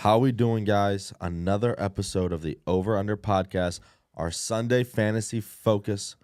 How we doing, guys? Another episode of the Over Under Podcast, our Sunday Fantasy Focus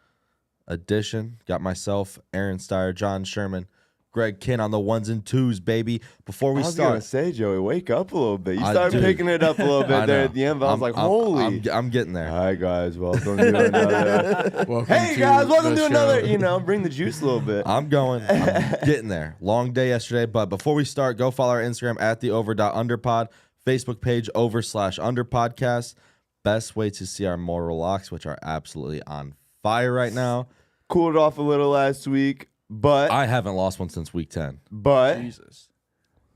edition. Got myself, Aaron Steyer, Jon Sherman, Greg Kinn on the ones and twos, baby. Before we start, I was going to say, Joey, wake up a little bit. You started picking it up a little bit there at the end, but I was like, holy. I'm getting there. Hi, guys. Welcome to another. Hey, guys. Welcome to another, bring the juice a little bit. I'm getting there. Long day yesterday, but before we start, go follow our Instagram at the over.underpod, Facebook page over/underpodcast. Best way to see our mortal locks, which are absolutely on fire right now. Cooled off a little last week. But I haven't lost one since week 10. But Jesus,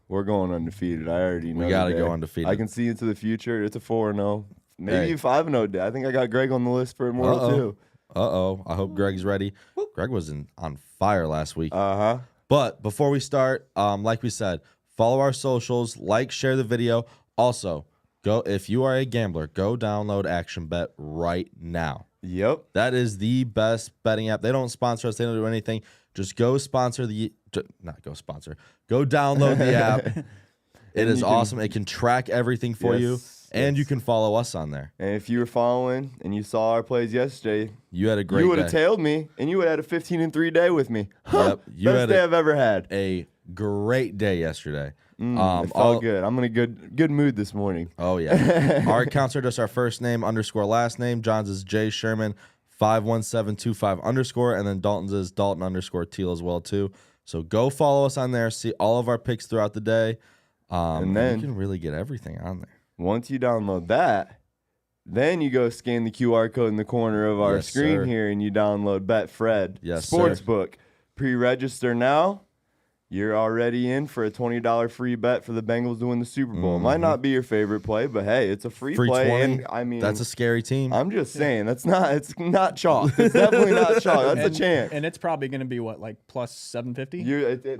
we're going undefeated. I already know. We got to go undefeated. I can see into the future. It's a 4-0. Maybe 5-0 day. I think I got Greg on the list for Immortal too. I hope Greg's ready. Greg was on fire last week. Uh-huh. But before we start, like we said, follow our socials, like, share the video. Also, if you are a gambler, go download Action Bet right now. Yep. That is the best betting app. They don't sponsor us. They don't do anything. Just go download the app. It is awesome. It can track everything for you, and you can follow us on there. And if you were following and you saw our plays yesterday, you had a great day. You would have tailed me, and you would have had a 15-3 day with me. Yep. Best day I've ever had. A great day yesterday. It felt good. I'm in a good mood this morning. Oh, yeah. Our accounts are just our first name _ last name. John's is J Sherman 51725 _ and then Dalton's is Dalton _ Teal as well too. So go follow us on there. See all of our picks throughout the day. And then you can really get everything on there. Once you download that, then you go scan the QR code in the corner of our screen here, and you download Betfred Sportsbook. Pre-register now. You're already in for a $20 free bet for the Bengals to win the Super Bowl. It might not be your favorite play, but hey, it's a free play. 20, and I mean, that's a scary team. I'm just saying, it's not chalk. It's definitely not chalk. That's a chance. And it's probably going to be what, like plus 750?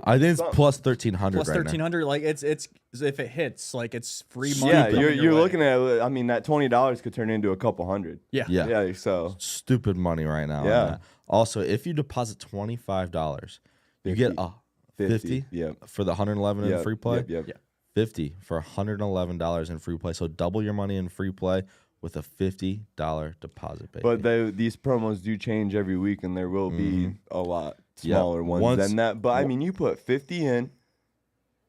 I think it's plus 1,300. Plus 1,300. Like it's if it hits, like it's free money. Yeah, you're looking at. I mean, that $20 could turn into a couple hundred. Yeah. So stupid money right now. Yeah. Also, if you deposit $25, you get a 50 for the 111 in free play. Yep. 50 for $111 in free play. So double your money in free play with a $50 deposit, baby. But these promos do change every week, and there will be a lot smaller ones than that. But I mean, you put 50 in,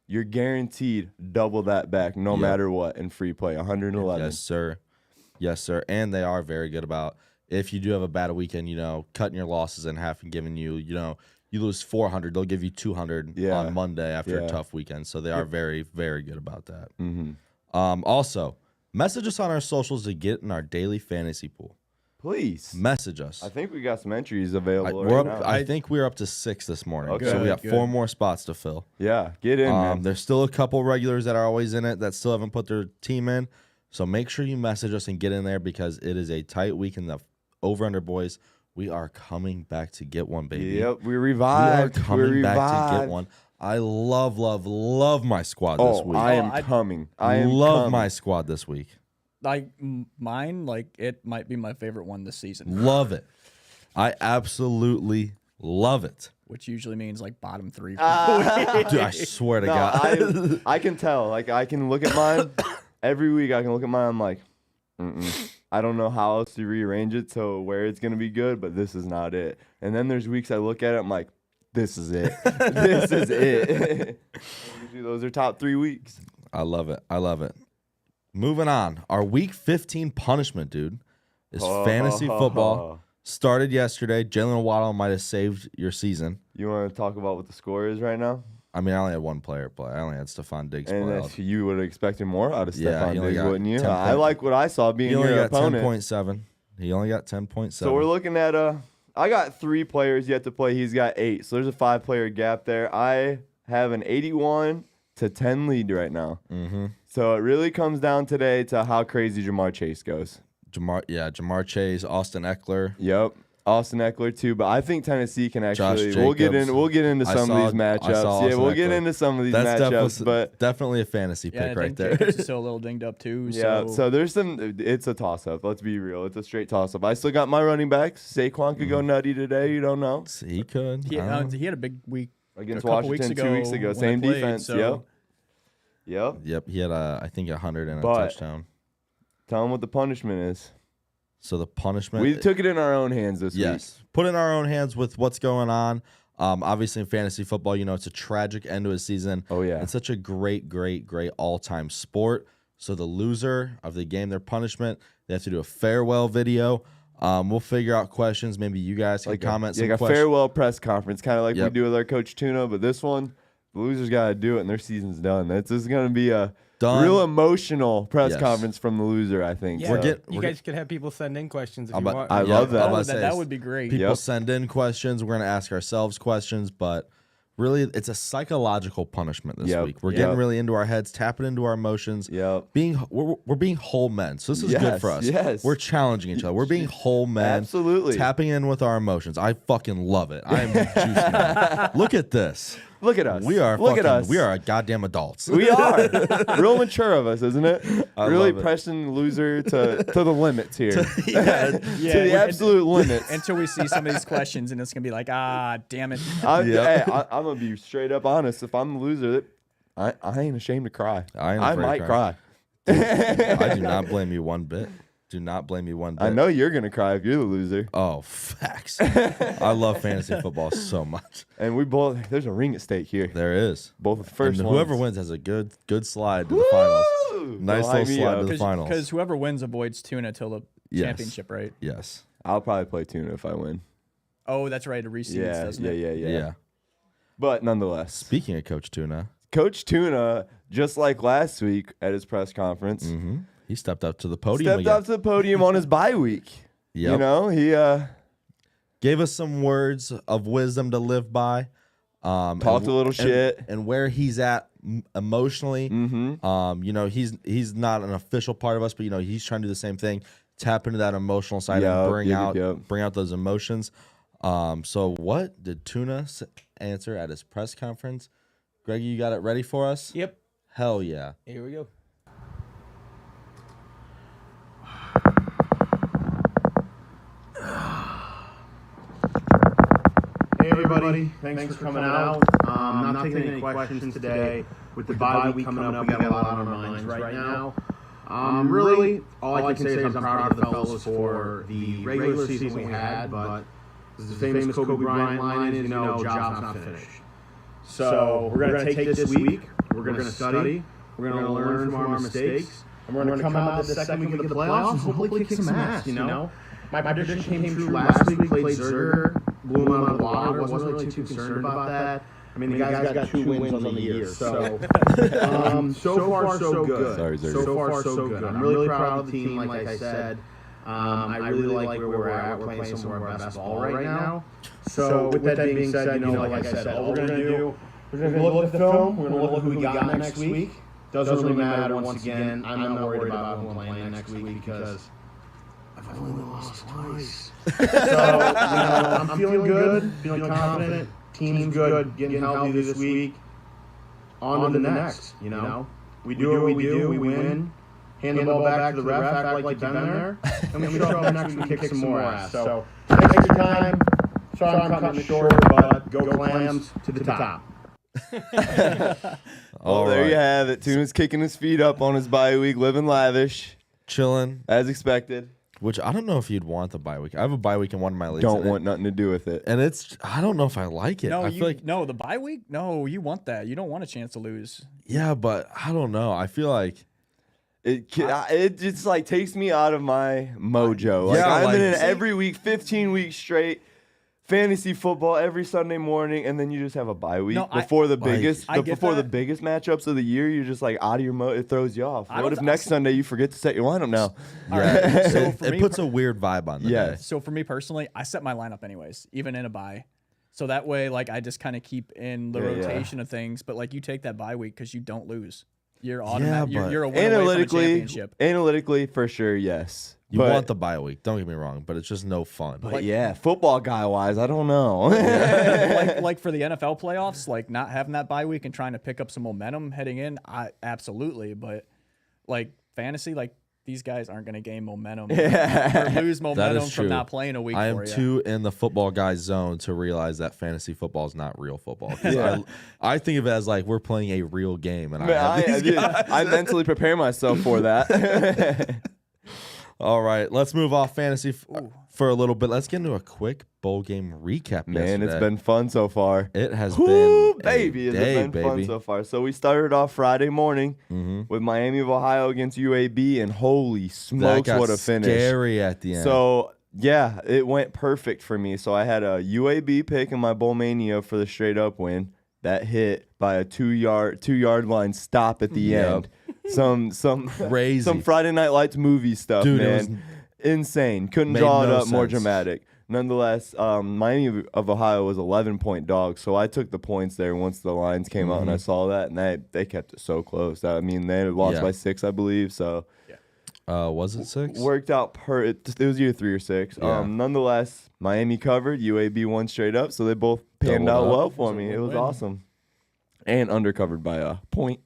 you're guaranteed double that back no matter what in free play. 111. Yes, sir. And they are very good about if you do have a bad weekend, cutting your losses in half and giving you, you lose 400, they'll give you 200 on Monday after a tough weekend. So they are very, very good about that. Also, message us on our socials to get in our daily fantasy pool. Please. Message us. I think we got some entries available now. I think we're up to 6 this morning. Okay. So we got 4 more spots to fill. Yeah, get in, man. There's still a couple regulars that are always in it that still haven't put their team in. So make sure you message us and get in there because it is a tight week in the over-under boys. We are coming back to get one, baby. Yep, we revived. We are coming back to get one. I love my squad this week. I am coming. I love my squad this week. Like mine, it might be my favorite one this season. Love it. I absolutely love it. Which usually means like bottom 3. Dude, I swear to God. I can tell. Like I can look at mine every week. I can look at mine. I'm like, I don't know how else to rearrange it to where it's going to be good, but this is not it. And then there's weeks I look at it, I'm like, this is it. This is it. Usually those are top 3 weeks. I love it. Moving on. Our week 15 punishment, dude, is fantasy football. Started yesterday. Jalen Waddle might have saved your season. You want to talk about what the score is right now? I mean, I only had one player play. I only had Stephon Diggs play. And you would have expected more out of Stephon Diggs, wouldn't you? I like what I saw being your opponent. He only got 10.7. So we're looking at I got 3 players yet to play. He's got 8. So there's a 5-player gap there. I have an 81-10 lead right now. So it really comes down today to how crazy Jamar Chase goes. Jamar Chase, Austin Eckler. Yep. Austin Eckler too, but I think Tennessee can actually. We'll get into some of these matchups. Yeah, we'll get into some of these matchups, but definitely a fantasy pick right there. Jacobs is still a little dinged up too. Yeah, so there's some. It's a toss up. Let's be real. It's a straight toss up. I still got my running backs. Saquon could go nutty today. You don't know. He could. He had a big week against Washington 2 weeks ago. Same defense. Yep. He had, I think, 100 and a touchdown. Tell him what the punishment is. So the punishment. We took it in our own hands this week. Yes. Put in our own hands with what's going on. Obviously, in fantasy football, it's a tragic end to a season. Oh, yeah. It's such a great all-time sport. So the loser of the game, their punishment, they have to do a farewell video. We'll figure out questions. Maybe you guys can comment some questions. Like a farewell press conference, kind of like we do with our Coach Tuna. But this one, the losers got to do it, and their season's done. This is going to be a real emotional press conference from the loser, I think. Yeah, you guys could have people send in questions if you want. I love that. That would be great. People send in questions. We're going to ask ourselves questions, but really, it's a psychological punishment this week. We're getting really into our heads, tapping into our emotions. We're being whole men. So this is good for us. Yes. We're challenging each other. We're being whole men. Absolutely. Tapping in with our emotions. I fucking love it. I am juicy, man. Look at this. Look at us. We are We are goddamn adults. We are. Real mature of us, isn't it? Really love it. pressing the loser to the limits here. To the Yeah, absolute limits. Until we see some of these questions, and it's gonna be like, damn it. I'm gonna be straight up honest. If I'm the loser, I ain't ashamed to cry. I might cry. I do not blame you one bit. Do not blame me one bit. I know you're going to cry if you're the loser. Oh, facts. I love fantasy football so much. And there's a ring at stake here. There is. Both the first and ones. whoever wins has a good slide to the finals. Nice little slide to the finals. Because whoever wins avoids Tuna till the championship, right? Yes. I'll probably play Tuna if I win. Oh, that's right. It reseeds, doesn't it? Yeah. But nonetheless. Speaking of Coach Tuna. Coach Tuna, just like last week at his press conference, he stepped up to the podium. Up to the podium on his bye week. Yep. He gave us some words of wisdom to live by. Talked a little shit. And where he's at emotionally. He's not an official part of us, but he's trying to do the same thing. Tap into that emotional side and bring out those emotions. So what did Tuna answer at his press conference? Greggy, you got it ready for us? Yep. Hell yeah. Here we go. Hey everybody, thanks for coming out. I'm not taking any questions today. With the bye week coming up, we got a lot on our minds right now. Really, all I can say is I'm proud of the fellas for the regular season we had, but as the famous Kobe Bryant line is, job's not finished. So we're going to take this week, we're going to study, we're going to learn from our mistakes, and we're going to come out the second week of the playoffs and hopefully kick some ass, My prediction came true last week, played Zerger, blew him out of the water, wasn't really too concerned about that. I mean, the guy's got 2 wins on the year, so so far so good. Sorry, Zerger. So far so good. I'm really proud of the team, like I said. I really like where we're at. We're playing some of our best ball right now. So with that being said, like I said, all we're going to do, we're going to look at the film, we're going to look at who we got next week. Doesn't really matter, once again, I'm not worried about who I'm playing next week because I've only lost twice. So, I'm feeling good, feeling confident. Team's good, getting healthy this week. On to the next, We do what we do, we win. Hand the ball back to the ref, act like you've been there. And we show up next week and kick some more ass. So, thanks for your time. Sorry I'm cutting it short, but go Clams to the top. Well, there you have it. Tuna's kicking his feet up on his bye week, living lavish. Chilling. As expected. Which I don't know if you'd want the bye week. I have a bye week in one of my leagues. Don't want nothing to do with it. And I don't know if I like it. No, I feel like the bye week? No, you want that. You don't want a chance to lose. Yeah, but I don't know. I feel like it just like takes me out of my mojo. Like I'm in it every week, 15 weeks straight. Fantasy football every Sunday morning, and then you just have a bye week before the biggest matchups of the year. You're just like out of your mode. It throws you off. What if next Sunday you forget to set your lineup now? Yeah, so it puts a weird vibe on the day. So for me personally, I set my lineup anyways, even in a bye. So that way, I just kind of keep in the rotation of things. But you take that bye week because you don't lose. You're automatic. You're a win away from a championship. Analytically, for sure, yes. You want the bye week, don't get me wrong, but it's just no fun. But football guy-wise, I don't know. like for the NFL playoffs, not having that bye week and trying to pick up some momentum heading in, absolutely. But fantasy, these guys aren't going to gain momentum or lose momentum from not playing a week. I am too in the football guy zone to realize that fantasy football is not real football. I think of it as like we're playing a real game, and I mentally prepare myself for that. All right, let's move off fantasy for a little bit. Let's get into a quick bowl game recap. Man, it's been fun so far. It has been fun so far. So we started off Friday morning with Miami of Ohio against UAB, and holy smokes, what a finish! Scary at the end. So yeah, it went perfect for me. So I had a UAB pick in my Bowl Mania for the straight up win. That hit by a 2-yard line stop at the end. Some crazy, some Friday Night Lights movie stuff, dude, man. Insane. Couldn't draw it up more dramatic. Nonetheless, Miami of Ohio was 11-point dogs, so I took the points there once the lines came out and I saw that, and they kept it so close. I mean, they lost by 6, I believe. So, was it 6? Worked out it was either 3 or 6. Yeah. Nonetheless, Miami covered, UAB won straight up, so they both panned out well for me. It was awesome, and undercovered by a point.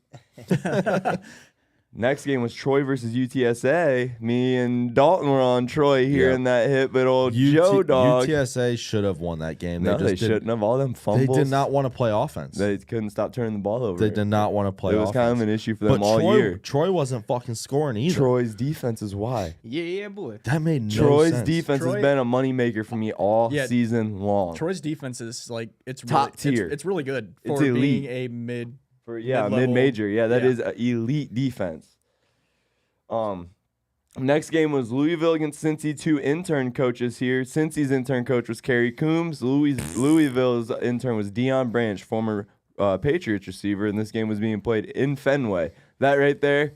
Next game was Troy versus UTSA. Me and Dalton were on Troy here in that hit, but old Joe Dog. UTSA should have won that game. No, they shouldn't have. All them fumbles. They did not want to play offense. They couldn't stop turning the ball over. They did not want to play offense. It was kind of an issue for them all year. Troy wasn't fucking scoring either. Troy's defense is why. Yeah, boy. That made no Troy's sense. defense has been a moneymaker for me all season long. Troy's defense is like top tier. It's really good for it's elite. being a mid-major. Yeah, that is an elite defense. Next game was Louisville against Cincy. 2 intern coaches here. Cincy's intern coach was Kerry Coombs. Louisville's intern was Deion Branch, former Patriots receiver, and this game was being played in Fenway. That right there,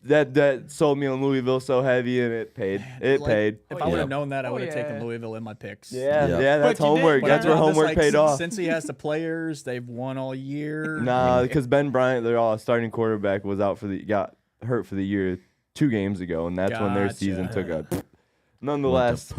that sold me on Louisville so heavy, and it paid. It paid. If I would have known that, I would have taken Louisville in my picks. Yeah, that's homework. That's where homework paid off. Since he has the players, they've won all year. Nah, because Ben Bryant, their starting quarterback, was got hurt for the year 2 games ago, and that's when their season took a. Nonetheless,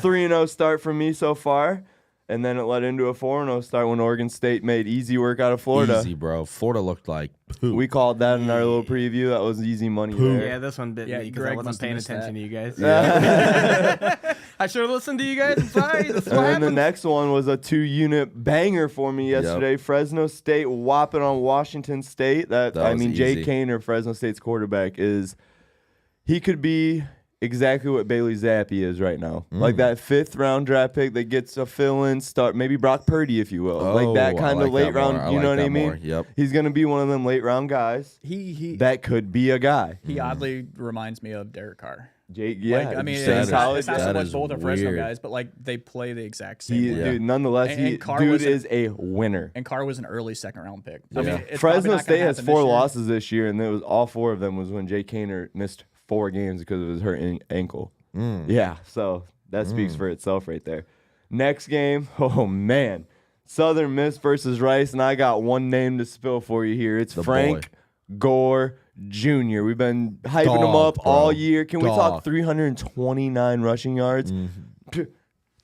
3-0 start for me so far, and then it led into a 4-0 start when Oregon State made easy work out of Florida. Easy, bro. Florida looked like poop. We called that in our little preview. That was easy money there. Yeah, this one bit me because I wasn't paying attention to you guys. Yeah. I should have listened to you guys. I'm sorry. That's what and then happens. the next one was a 2-unit banger for me yesterday. Yep. Fresno State whopping on Washington State. Jay Kaner, Fresno State's quarterback, he could be exactly what Bailey Zappi is right now. Like that 5th-round draft pick that gets a fill-in start, maybe Brock Purdy, if you will. Like that kind of late round, you know what I mean? Yep. He's going to be one of them late-round guys. That could be a guy. He oddly reminds me of Derek Carr. It's not so much both are Fresno guys, but like they play the exact same way. Dude, nonetheless, dude is a winner. And Carr was an early 2nd-round pick. Yeah. I mean, Fresno State has 4 losses this year, and all 4 of them was when Jay Kaner missed 4 games because of his hurt ankle. Yeah, so that speaks for itself right there. Next game, oh man, Southern Miss versus Rice, and I got one name to spill for you here. It's Frank Gore Jr. We've been hyping him up all year. Can we talk 329 rushing yards?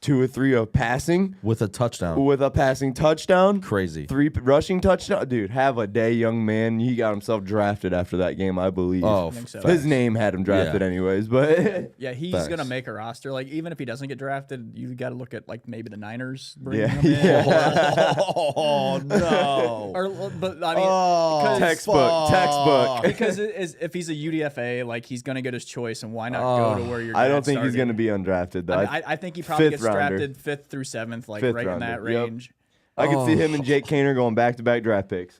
2 or 3 of passing with a touchdown. With a passing touchdown. Crazy. 3 rushing touchdown. Dude, have a day, young man. He got himself drafted after that game, I believe. I think so. His name had him drafted anyways, but yeah, he's gonna make a roster. Like even if he doesn't get drafted, you got to look at like maybe the Niners. Him in. Oh no! But I mean, textbook. Because if he's a UDFA, like he's gonna get his choice, and why not go to where you're? I don't think he's gonna be undrafted though. I think he probably gets drafted 5th through 7th, like right in that range. I could see him and Jake Kaner going back-to-back draft picks.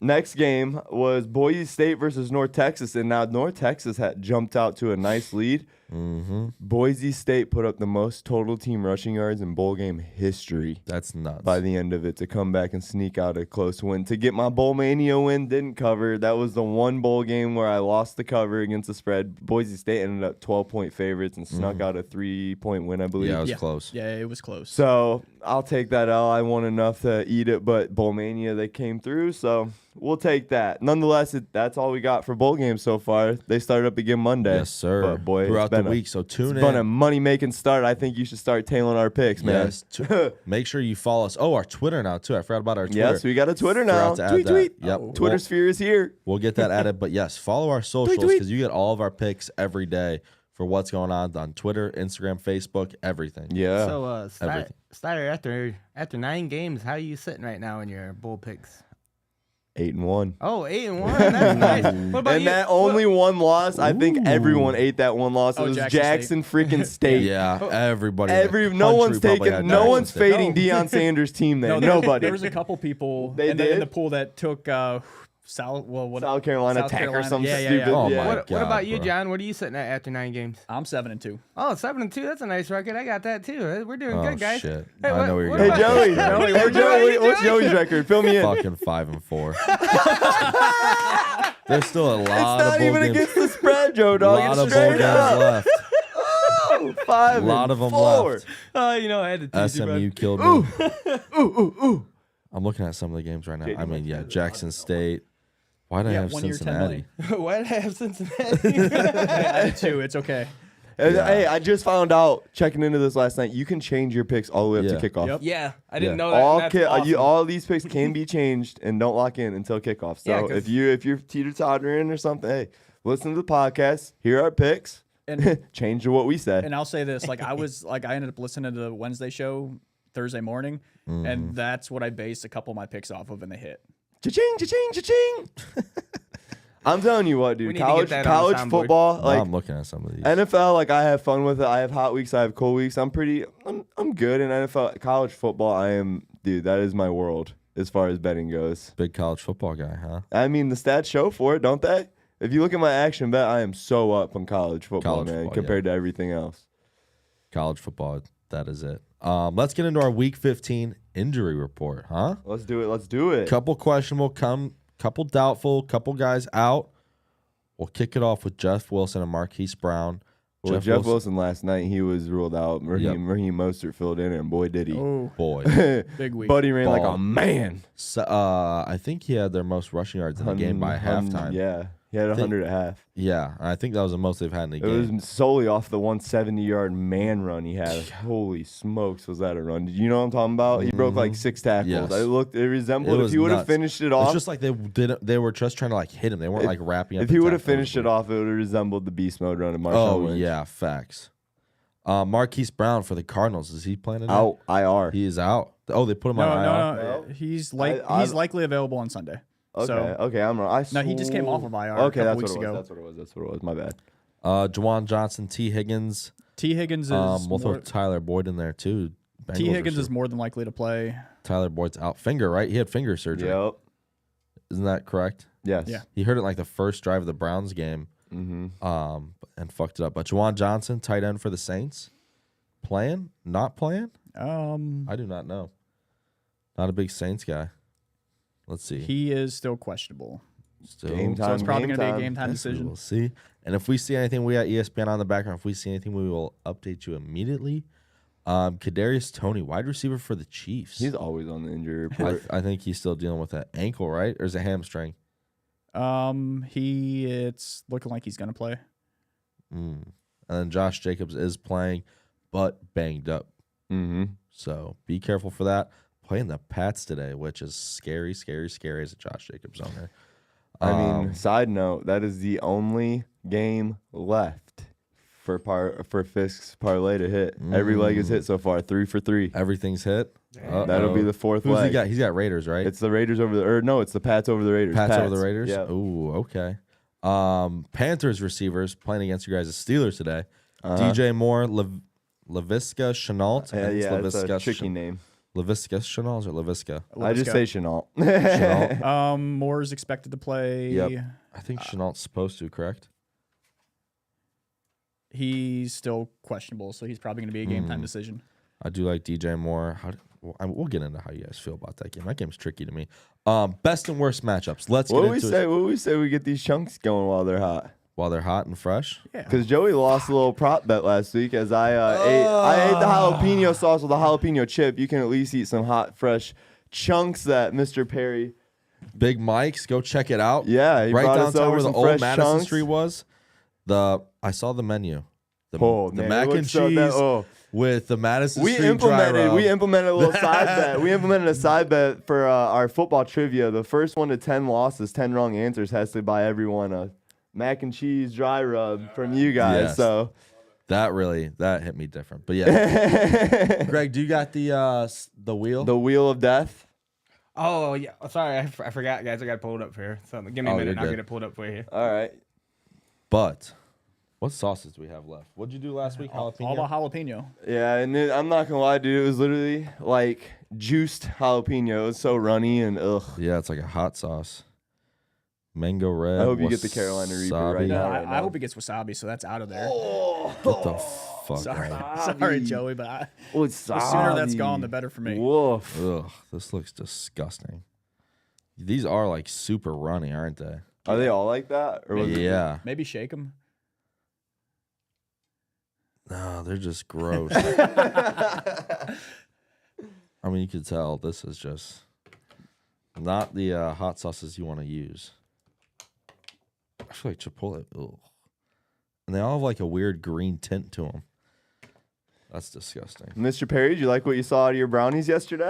Next game was Boise State versus North Texas, and now North Texas had jumped out to a nice lead. Boise State put up the most total team rushing yards in bowl game history. That's nuts. By the end of it, to come back and sneak out a close win. To get my Bowl Mania win, didn't cover. That was the one bowl game where I lost the cover against the spread. Boise State ended up 12-point favorites and snuck out a 3-point win, I believe. Yeah, it was close. Yeah, it was close. So I'll take that out. I won enough to eat it, but Bowl Mania, they came through, so we'll take that. Nonetheless, that's all we got for bowl games so far. They started up again Monday. Yes, sir. But boy, throughout the week, so tune in. It's been a money-making start. I think you should start tailing our picks, man. Yes. Make sure you follow us. Oh, our Twitter now, too. I forgot about our Twitter. Yes, we got a Twitter now. Tweet. Yep. Twitter sphere is here. We'll get that added. But, yes, follow our socials because you get all of our picks every day for what's going on Twitter, Instagram, Facebook, everything. Yeah. So, Steyer, after 9 games, how are you sitting right now in your bowl picks? 8-1. Oh, 8-1. That's nice. What about and you? that only one loss. I think everyone ate that one loss. It was Jackson freaking State. Yeah, everybody. No one's fading Deion Sanders' team there. Nobody. There was a couple people in the pool that took South Carolina Tech or something stupid. Yeah. Oh yeah. my what God, about you, bro. John? What are you sitting at after 9 games? I'm 7-2. Oh, 7-2. That's a nice record. I got that too. We're doing good, guys. Shit. Hey, I know where you're what going. Hey, Joey. about- Joey, what's Joey's record? Fill me in. Fucking 5-4. There's still a lot It's of not bowl even games. against the spread, Joe, A dog. lot It's of bowl straight games up. left. Oh, 5 A lot of them 4. left. Oh, I had to tease you, SMU bud. killed me. Ooh. I'm looking at some of the games right now. JD I mean, yeah, Jackson State. Why did I have 1 year, 10 Cincinnati? million. Why did I have Cincinnati? I did 2. It's okay. Hey, I just found out checking into this last night. You can change your picks all the way up to kickoff. Yep. Yeah, I didn't Yeah. know that. That's awesome. All these picks can be changed and don't lock in until kickoff. So Yeah, 'cause- if you're teeter-tottering or something, hey, listen to the podcast. Here are our picks. And Change to what we said. and I'll say this, I ended up listening to the Wednesday show Thursday morning, and that's what I based a couple of my picks off of, and they hit. Cha-ching, cha-ching, cha-ching. I'm telling you what, We dude. need to get that on College the soundboard. football, like I'm looking at some of these. NFL, I have fun with it. I have hot weeks. I have cold weeks. I'm good in NFL. College football, that is my world as far as betting goes. Big college football guy, huh? I mean, the stats show for it, don't they? If you look at my action bet, I am so up on college football, compared to everything else. College football, that is it. Let's get into our Week 15 injury report, huh? Let's do it. Couple questionable, couple doubtful, couple guys out. We'll kick it off with Jeff Wilson and Marquise Brown. Well, Jeff Wilson last night, he was ruled out. Raheem Mostert filled in, and boy, did he. Oh, Boy. big week. Buddy ran like Ball. a man. So, I think he had their most rushing yards in the game by halftime. Yeah, he had 100 at half. Yeah, I think that was the most they've had in the It game. was solely off the 170-yard man run he had. Holy smokes, was that a run? Did you know what I'm talking about? He broke like 6 tackles. Yes. It resembled It if was he would have nuts. finished it It's off. just like they were just trying to hit him. They weren't wrapping up. If he would have finished it off, it would have resembled the beast mode run of Marshawn Oh Lynch. yeah, facts. Marquise Brown for the Cardinals. Is he playing tonight? Out IR. He is out. Oh, they put him on IR. No. He's I- likely available on Sunday. Okay, I'm wrong. No, he just came off of IR Okay, a couple that's weeks what it ago. was. That's what it was. My bad. Juwan Johnson, T. Higgins. T. Higgins is We'll throw Tyler Boyd in there too. T. Bengals Higgins is receiver. more than likely to play. Tyler Boyd's out. Finger, right? He had finger surgery. Yep. Isn't that correct? Yes. Yeah. He hurt it in the first drive of the Browns game. Mm-hmm. And fucked it up. But Juwan Johnson, tight end for the Saints, playing? Not playing? I do not know. Not a big Saints guy. Let's see. He is still questionable. Still, Game So time. it's probably game going to be a time. game time Yes, we decision. will see. And if we see anything, we got ESPN on the background. If we see anything, we will update you immediately. Kadarius Toney, wide receiver for the Chiefs. He's always on the injury report. I think he's still dealing with that ankle, right? Or is it hamstring? It's looking like he's going to play. And then Josh Jacobs is playing, but banged up. Mm-hmm. So be careful for that. Playing the Pats today, which is scary, scary, scary as a Josh Jacobs owner. I mean, side note, that is the only game left for Fisk's parlay to hit. Every leg is hit so far, 3 for 3. Everything's hit. That'll be the fourth Who's leg. he got? He's got Raiders, right? It's the Raiders it's the Pats over the Raiders. Pats over the Raiders? Yeah. Ooh, okay. Panthers receivers playing against you guys as Steelers today. Uh-huh. DJ Moore, Laviska Chenault. Yeah, it's a tricky name. Laviska Chenault or Laviska? I just say Chenault. Chenault. Moore is expected to play. Yep. I think Chenault's supposed to, correct? He's still questionable, so he's probably going to be a game time decision. I do like DJ Moore. We'll get into how you guys feel about that game. That game's tricky to me. Best and worst matchups. Let's What get do into we it. say? What do we say? We get these chunks going while they're hot. While they're hot and fresh. Yeah. Because Joey lost a little prop bet last week as I ate the jalapeno sauce with a jalapeno chip. You can at least eat some hot, fresh chunks that Mr. Perry Big Mike's, go check it out. Yeah, he right brought us downtown over where the some old fresh Madison chunks. Street was. I saw the menu. The Man, mac and cheese with the Madison Street dry rub. We implemented a little side bet. We implemented a side bet for our football trivia. The first 1 to 10 losses, 10 wrong answers, has to buy everyone a mac and cheese dry rub from you guys. Yes. So that hit me different. But yeah, Greg, do you got the wheel? The wheel of death. Oh yeah, sorry, I forgot, guys. I got to pull it up here. So give me a minute. I'll get it pulled up for you. All right. But what sauces do we have left? What'd you do last week? Jalapeno. All the jalapeno. Yeah, and I'm not gonna lie, dude. It was literally like juiced jalapeno. It was so runny and ugh. Yeah, it's like a hot sauce. Mango red. I hope you get the Carolina Reaper right now. I hope he gets wasabi, so that's out of there. Get the fuck Sorry, Joey, but the sooner sooner that's gone, the better for me. Woof. Ugh, this looks disgusting. These are like super runny, aren't they? Are they all like that? Or yeah. Maybe shake them. No, they're just gross. I mean, you could tell this is just not the hot sauces you want to use. I feel like Chipotle. Ugh. And they all have like a weird green tint to them. That's disgusting. Mr. Perry, did you like what you saw out of your brownies yesterday?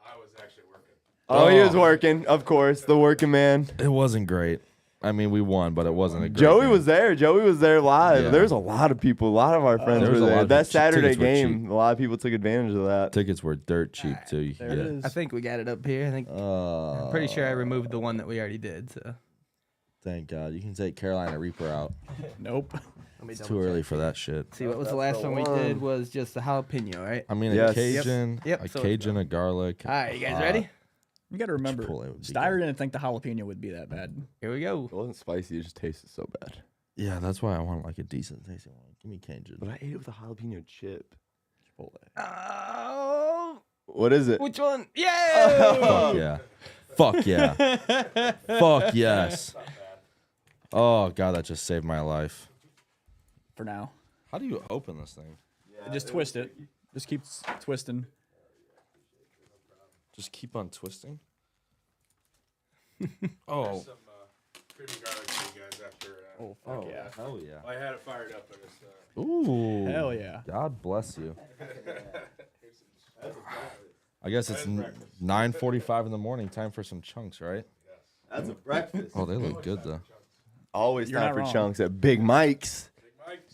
I was actually working. Oh, he was working, of course. The working man. It wasn't great. I mean, we won, but it wasn't a great Joey game. was there. Joey was there live. Yeah. There's a lot of people. A lot of our friends were there. That Saturday game, a lot of people took advantage of that. Tickets were dirt cheap, too. You There could it get. is. I think we got it up here. I'm pretty sure I removed the one that we already did. So Thank God. You can take Carolina Reaper out. Nope. It's too early for that shit. see, what was the last one we did was just the jalapeno, right? I mean, Yes. a Cajun, Yep. a So- Cajun, a garlic. All right, you guys ready? You got to remember, Chipotle would be Steyer good. didn't think the jalapeno would be that bad. Here we go. It wasn't spicy. It just tasted so bad. Yeah, that's why I want like a decent tasting one. Give me Cajun. But I ate it with a jalapeno chip. Chipotle. Oh, What is it? which one? Yeah. Fuck yeah. Fuck yeah. Fuck yes. Oh, God, that just saved my life. For now. How do you open this thing? Just twist it. Just keep twisting. Just keep on twisting? Oh. Some creamy garlic for you guys after. Oh, fuck yeah. Hell yeah. I had it fired up, but it's. Ooh. Hell yeah. God bless you. I guess it's 9:45 in the morning. Time for some chunks, right? That's a breakfast. Oh, they look good, though. Always You're time not for wrong. chunks at Big Mike's.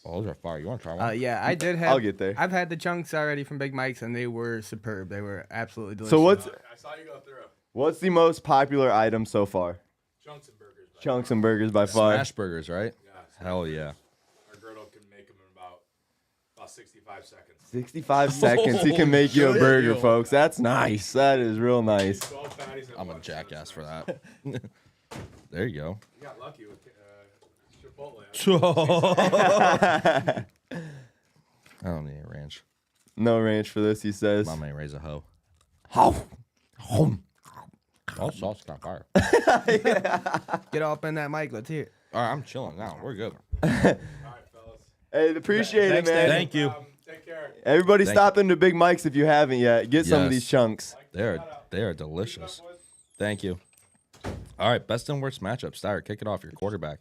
Oh, those are fire. You want to try one? Yeah, I did have. I'll get there. I've had the chunks already from Big Mike's, and they were superb. They were absolutely delicious. So I saw you go through. what's the most popular item so far? Chunks and burgers. Chunks and burgers by far. Smash burgers, right? Hell yeah. Our girdle can make them in about 65 seconds. 65 seconds. He can make you a burger, folks. That's nice. That is real nice. 12 patties and I'm a one jackass for that. There you go. You got lucky with Chipotle. I don't need any ranch. No ranch for this, he says. Mom ain't raise a hoe. Home. Oh, sauce got fire. Get up in that mic. Let's hear it. All right, I'm chilling now. We're good. All right, fellas. Hey, appreciate it, man. Thank you. Take care. Everybody Thank stop into Big Mike's if you haven't yet. Get some of Yes. these chunks. They are delicious. Thank you. All right, best and worst matchup. Steyer, kick it off. Your quarterback.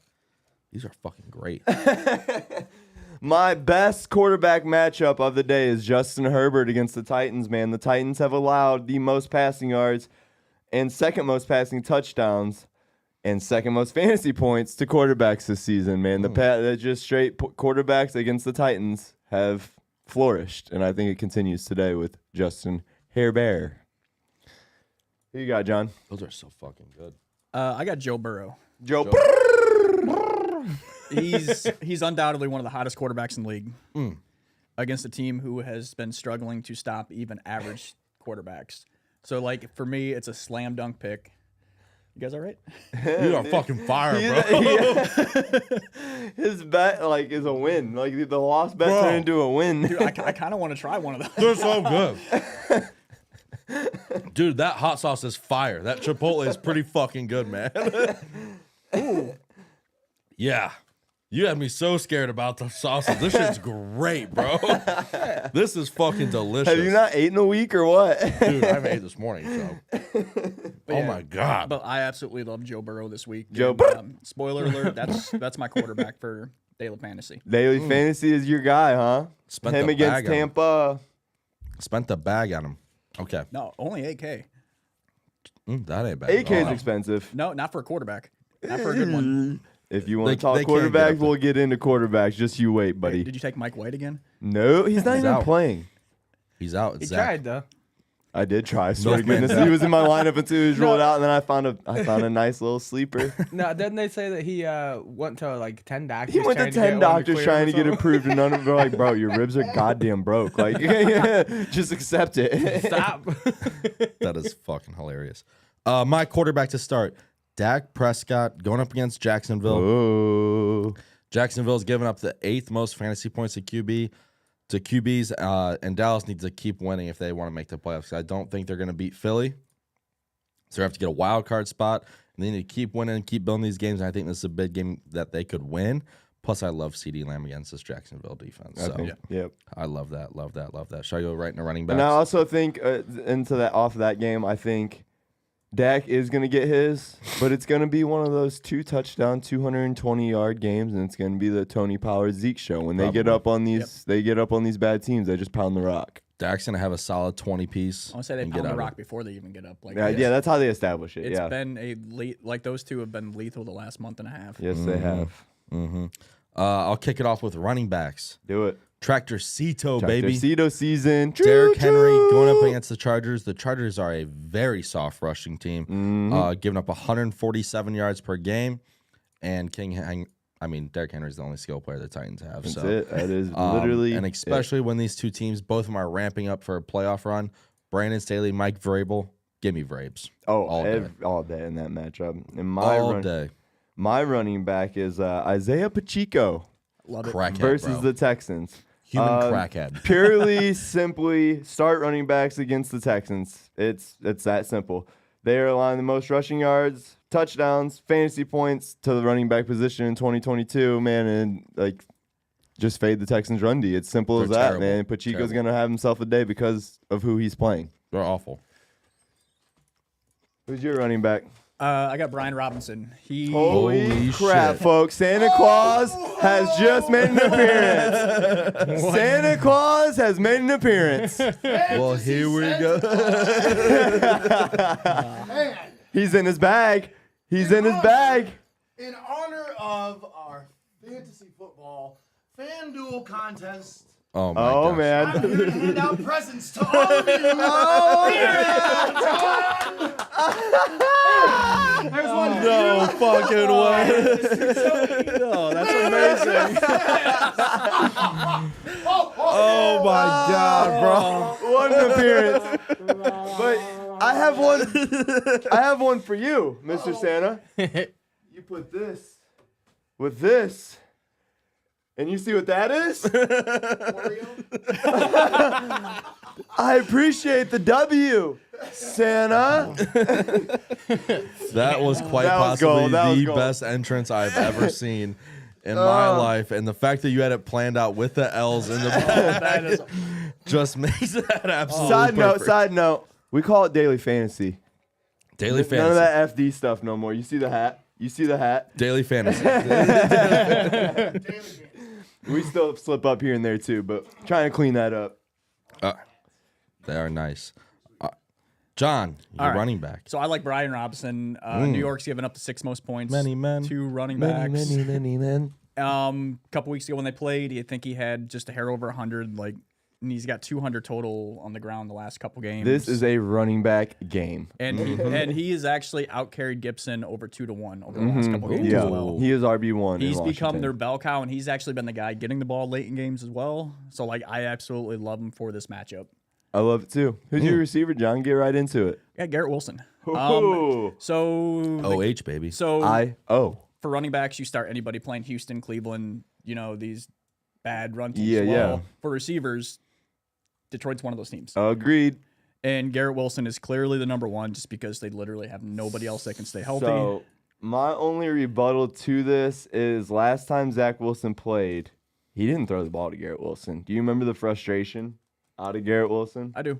These are fucking great. My best quarterback matchup of the day is Justin Herbert against the Titans, man. The Titans have allowed the most passing yards and second most passing touchdowns and second most fantasy points to quarterbacks this season, man. The just straight quarterbacks against the Titans have flourished, and I think it continues today with Justin Herbert. Who you got, John? Those are so fucking good. I got Joe Burrow. Joe. He's undoubtedly one of the hottest quarterbacks in the league against a team who has been struggling to stop even average quarterbacks. So, like, for me, it's a slam dunk pick. You guys all right? You are fucking fire, bro. His bet is a win. Like the lost bet Bro. turned into a win. Dude, I kind of want to try one of those. They're so good. Dude, that hot sauce is fire. That Chipotle is pretty fucking good, man. Ooh. Yeah. You had me so scared about the sausage. This shit's great, bro. This is fucking delicious. Have you not ate in a week or what? Dude, I haven't ate this morning, so. Oh, my God. But I absolutely love Joe Burrow this week. Joe Spoiler alert, that's my quarterback for Daily Fantasy. Daily Fantasy is your guy, huh? Spent him the against bag on him. Tampa. Spent the bag on him. Okay. No, only 8K. That ain't bad. 8K is expensive. No, not for a quarterback. Not for a good one. If you want to talk they can't get quarterbacks, up we'll get into quarterbacks. Just you wait, buddy. Did you take Mike White again? No, he's not even out. playing. He's out. He Zach. tried though. I did try. I swear to Northman goodness, Zach. he was in my lineup until he was rolled out, and then I found a nice little sleeper. No, didn't they say that he went to like 10 doctors? He went to 10 doctors trying to get approved, and none of them were like, "Bro, your ribs are goddamn broke. Like, just accept it." Stop. That is fucking hilarious. My quarterback to start, Dak Prescott going up against Jacksonville. Oh, Jacksonville's giving up the 8th most fantasy points to QBs, and Dallas needs to keep winning if they want to make the playoffs. I don't think they're going to beat Philly, so they have to get a wild card spot. And they need to keep winning and keep building these games. And I think this is a big game that they could win. Plus, I love CeeDee Lamb against this Jacksonville defense. So, yep. I love that. Should I go right into running backs? And I also think off of that game, I think Dak is going to get his, but it's going to be one of those 2-touchdown, 220-yard games, and it's going to be the Tony Pollard Zeke show. When they get up on these, bad teams, they just pound the rock. Dak's going to have a solid 20-piece. I want to say they pound the rock before they even get up. Like, yeah, that's how they establish it. It's been like those two have been lethal the last month and a half. Yes, they have. Mm-hmm. I'll kick it off with running backs. Do it. Tractor Cito, baby. Cito season. Derrick Henry going up against the Chargers. The Chargers are a very soft rushing team, giving up 147 yards per game. And Derrick Henry's the only skill player the Titans have. That's so it. That is literally and especially when these two teams, both of them are ramping up for a playoff run. Brandon Staley, Mike Vrabel. Give me Vrabes. All day in that matchup. And all day. My running back is Isaiah Pacheco. Love it. Crackhead, versus the Texans. Human crackhead. Purely, simply, start running backs against the Texans. It's that simple. They are allowing the most rushing yards, touchdowns, fantasy points to the running back position in 2022, man, and just fade the Texans' run D. It's simple as that, man. Pacheco's going to have himself a day because of who he's playing. They're awful. Who's your running back? I got Brian Robinson. Holy crap, folks. Santa Claus has just made an appearance. Santa Claus has made an appearance. Well, here we go. He's in his bag. He's in his bag. In honor of our fantasy football FanDuel contest, Oh, my gosh. Man. I'm here to hand out presents to all of you. There's one. No fucking way. No, that's amazing. Oh my God, bro. What an appearance. But I have one for you, Mr. Santa. You put this with this. And you see what that is? I appreciate the W, Santa. That was quite possibly the best entrance I've ever seen in my life. And the fact that you had it planned out with the L's in the back just makes that absolutely perfect. Side note. We call it daily fantasy. Daily fantasy. None of that FD stuff no more. You see the hat? Daily fantasy. We still slip up here and there too, but trying to clean that up. They are nice. John, your running back. So I like Brian Robinson. New York's given up the 6th most points. Many men. 2 running backs. Many men. A couple weeks ago when they played, I think he had just a hair over 100. And he's got 200 total on the ground the last couple games. This is a running back game. And he has actually outcarried Gibson over 2-1 over the last couple games as well. He is RB1. He's become their bell cow, and he's actually been the guy getting the ball late in games as well. So I absolutely love him for this matchup. I love it too. Who's your receiver, John? Get right into it. Yeah, Garrett Wilson. OH, baby. So for running backs, you start anybody playing Houston, Cleveland, these bad run teams. Yeah. For receivers, Detroit's one of those teams. Agreed. And Garrett Wilson is clearly the number one just because they literally have nobody else that can stay healthy. So My only rebuttal to this is last time Zach Wilson played, he didn't throw the ball to Garrett Wilson. Do you remember the frustration out of Garrett Wilson? I do.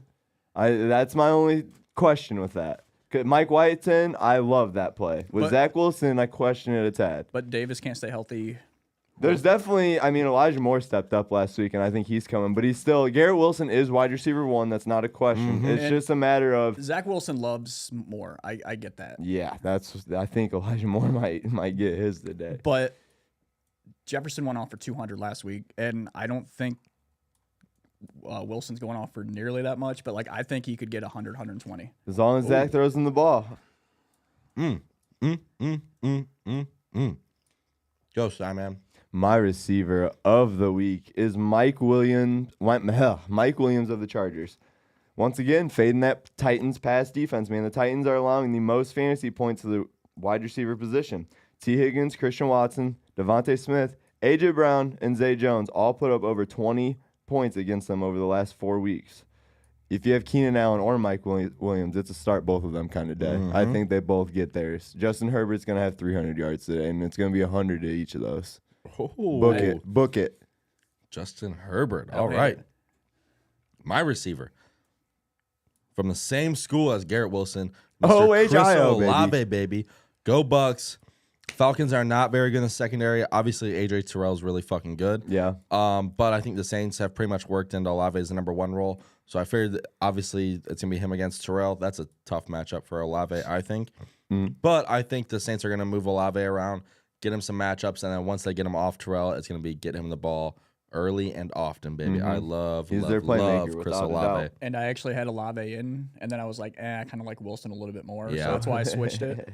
That's my only question with that. Mike Whiteton, I love that play. With Zach Wilson, I question it a tad. But Davis can't stay healthy. There's definitely, Elijah Moore stepped up last week, and I think he's coming. But he's still, Garrett Wilson is wide receiver 1. That's not a question. Mm-hmm. It's just a matter of. Zach Wilson loves Moore. I get that. Yeah, I think Elijah Moore might get his today. But Jefferson went off for 200 last week, and I don't think Wilson's going off for nearly that much. But, I think he could get 100, 120. As long as Zach throws him the ball. Go, Simon. My receiver of the week is Mike Williams of the Chargers. Once again, fading that Titans pass defense, man. The Titans are allowing the most fantasy points to the wide receiver position. T. Higgins, Christian Watson, Devontae Smith, A.J. Brown, and Zay Jones all put up over 20 points against them over the last 4 weeks. If you have Keenan Allen or Mike Williams, it's a start both of them kind of day. Mm-hmm. I think they both get theirs. Justin Herbert's going to have 300 yards today, and it's going to be 100 to each of those. Oh, Book it. Justin Herbert. All right. My receiver. From the same school as Garrett Wilson. Mr. Chris Olave, baby. Go Bucks. Falcons are not very good in the secondary. Obviously, AJ Terrell's really fucking good. Yeah. But I think the Saints have pretty much worked into Olave's number 1 role. So I figured that obviously it's going to be him against Terrell. That's a tough matchup for Olave, I think. But I think the Saints are going to move Olave around, get him some matchups, and then once they get him off Terrell, it's going to be get him the ball early and often, baby. I love Chris Olave. And I actually had Olave in, and then I was like, I kind of like Wilson a little bit more. Yeah. So that's why I switched it.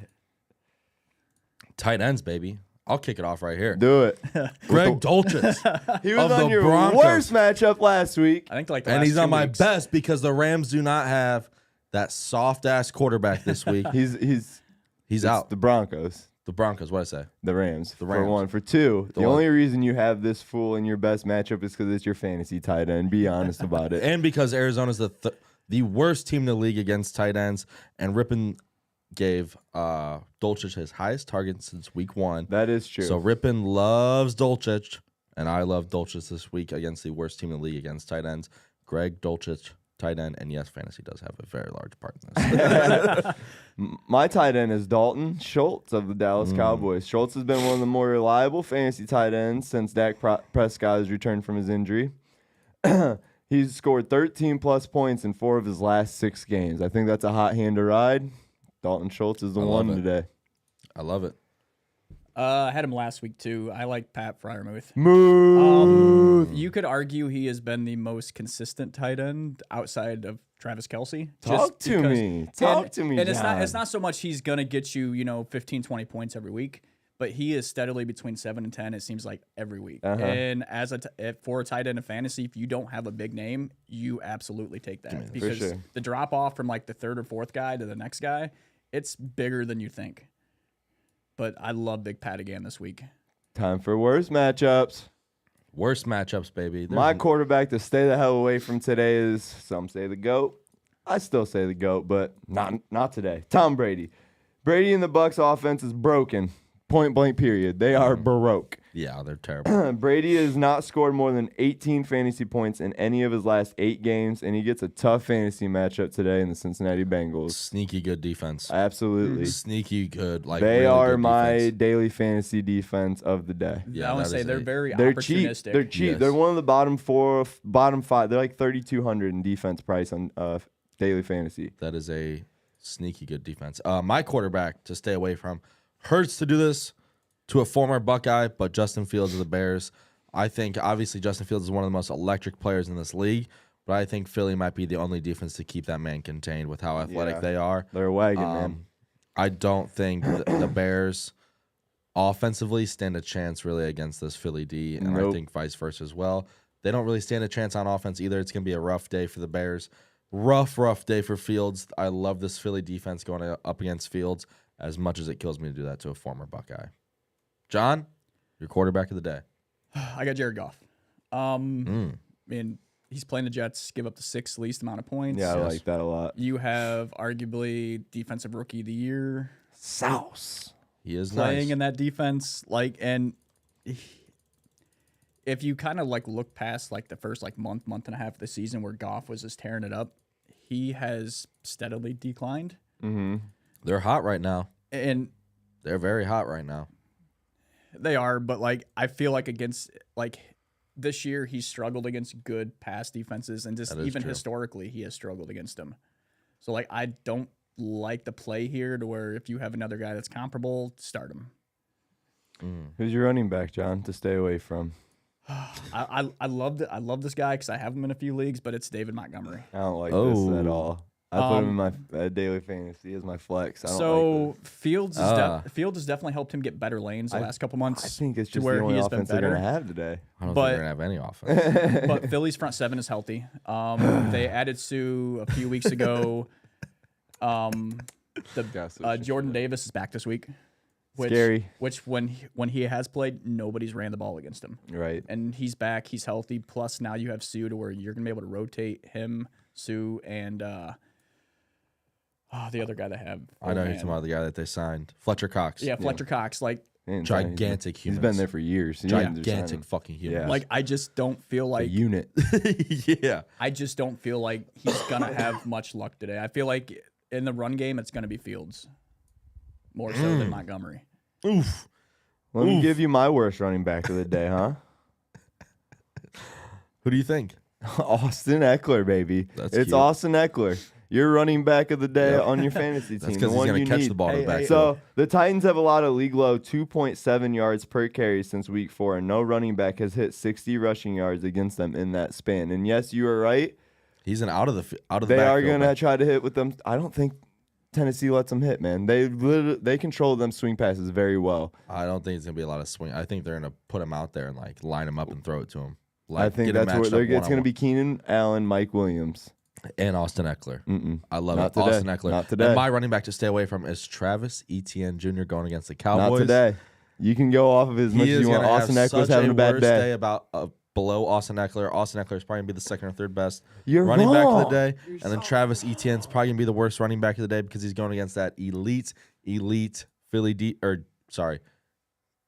Tight ends, baby. I'll kick it off right here. Do it. Greg Dulcich. He was on your worst matchup last week. I think and he's on my best because the Rams do not have that soft-ass quarterback this week. He's out. The Broncos. The Broncos, what I say? The Rams. For 1. For 2, the only reason you have this fool in your best matchup is because it's your fantasy tight end. Be honest about it. And because Arizona's the worst team in the league against tight ends, and Rippon gave Dulcich his highest target since week 1. That is true. So Rippon loves Dulcich, and I love Dulcich this week against the worst team in the league against tight ends. Greg Dulcich, tight end, and yes, fantasy does have a very large part in this. My tight end is Dalton Schultz of the Dallas Cowboys. Schultz has been one of the more reliable fantasy tight ends since Dak Prescott has returned from his injury. He's scored 13-plus points in 4 of his last 6 games. I think that's a hot hand to ride. Dalton Schultz is the one today. I love it. I had him last week, too. I like Pat Freiermuth. You could argue he has been the most consistent tight end outside of Travis Kelce. Talk to me, And it's not so much he's going to get you, 15, 20 points every week, but he is steadily between 7 and 10, it seems like, every week. And for a tight end in fantasy, if you don't have a big name, you absolutely take that. Because the drop-off from, the 3rd or 4th guy to the next guy, it's bigger than you think. But I love Big Pat again this week. Time for worst matchups. Worst matchups, baby. My quarterback to stay the hell away from today is, some say the GOAT. I still say the GOAT, but not today. Tom Brady. Brady and the Bucs offense is broken. Point blank period. They are baroque. Yeah, they're terrible. Brady has not scored more than 18 fantasy points in any of his last 8 games, and he gets a tough fantasy matchup today in the Cincinnati Bengals. Sneaky good defense. Absolutely. Sneaky good. They really are my defense. Daily fantasy defense of the day. Yeah, I want to say they're very opportunistic. Cheap. They're cheap. Yes. They're one of the bottom 5. They're like 3,200 in defense price on daily fantasy. That is a sneaky good defense. My quarterback to stay away from. Hurts to do this to a former Buckeye, but Justin Fields of the Bears. I think, obviously, Justin Fields is one of the most electric players in this league, but I think Philly might be the only defense to keep that man contained with how athletic they are. They're a wagon, man. I don't think the Bears offensively stand a chance really against this Philly D, and I think vice versa as well. They don't really stand a chance on offense either. It's going to be a rough day for the Bears. Rough day for Fields. I love this Philly defense going up against Fields, as much as it kills me to do that to a former Buckeye. John, your quarterback of the day. I got Jared Goff. He's playing the Jets, give up the 6th least amount of points. Yeah, I like that a lot. You have arguably defensive rookie of the year. Sauce. He is playing nice. in that defense. And if you kind of look past the first month and a half of the season where Goff was just tearing it up, he has steadily declined. Mm-hmm. They're hot right now. And they're very hot right now. They are, but I feel against this year he struggled against good pass defenses, and just even historically he has struggled against them. So I don't like the play here to where if you have another guy that's comparable, start him. Who's your running back, John, to stay away from? I love this guy because I have him in a few leagues, but it's David Montgomery. I don't like this at all. I put him in my daily fantasy as my flex. I don't like this. Fields has definitely helped him get better lanes the last couple months. I think it's just where the only he has offense been better. they're going to have today. I don't think they're going to have any offense. But Philly's front seven is healthy. They added Sue a few weeks ago. Jordan Davis is back this week. Scary. Which when he has played, nobody's ran the ball against him. Right. And he's back. He's healthy. Plus now you have Sue to where you're going to be able to rotate him, Sue, and the other guy they have. I know you're talking about the guy that they signed. Fletcher Cox. Yeah, Fletcher Cox. Gigantic human. He's been there for years. Gigantic fucking human. Yeah. I just don't feel like... A unit. Yeah. I just don't feel like he's going to have much luck today. I feel like in the run game, it's going to be Fields. More so than Montgomery. Oof. Let me give you my worst running back of the day, huh? Who do you think? Austin Eckler, baby. It's cute. Austin Eckler. Your running back of the day on your fantasy team. That's because he's going to catch the ball to the back. So the Titans have a lot of league low 2.7 yards per carry since week 4, and no running back has hit 60 rushing yards against them in that span. And yes, you are right. He's an out of the They are going to try to hit with them. I don't think Tennessee lets them hit, man. They control them swing passes very well. I don't think it's going to be a lot of swing. I think they're going to put him out there and line him up and throw it to him. I think that's where it's going to be Keenan Allen, Mike Williams. And Austin Eckler. I love it. Today. Austin Eckler. Not today. And my running back to stay away from is Travis Etienne Jr. going against the Cowboys. Not today. You can go off of as much as you want. Austin Eckler's having a bad day. About below Austin Eckler. Austin Eckler is probably going to be the second or third best running back of the day. And then Travis Etienne's probably going to be the worst running back of the day because he's going against that elite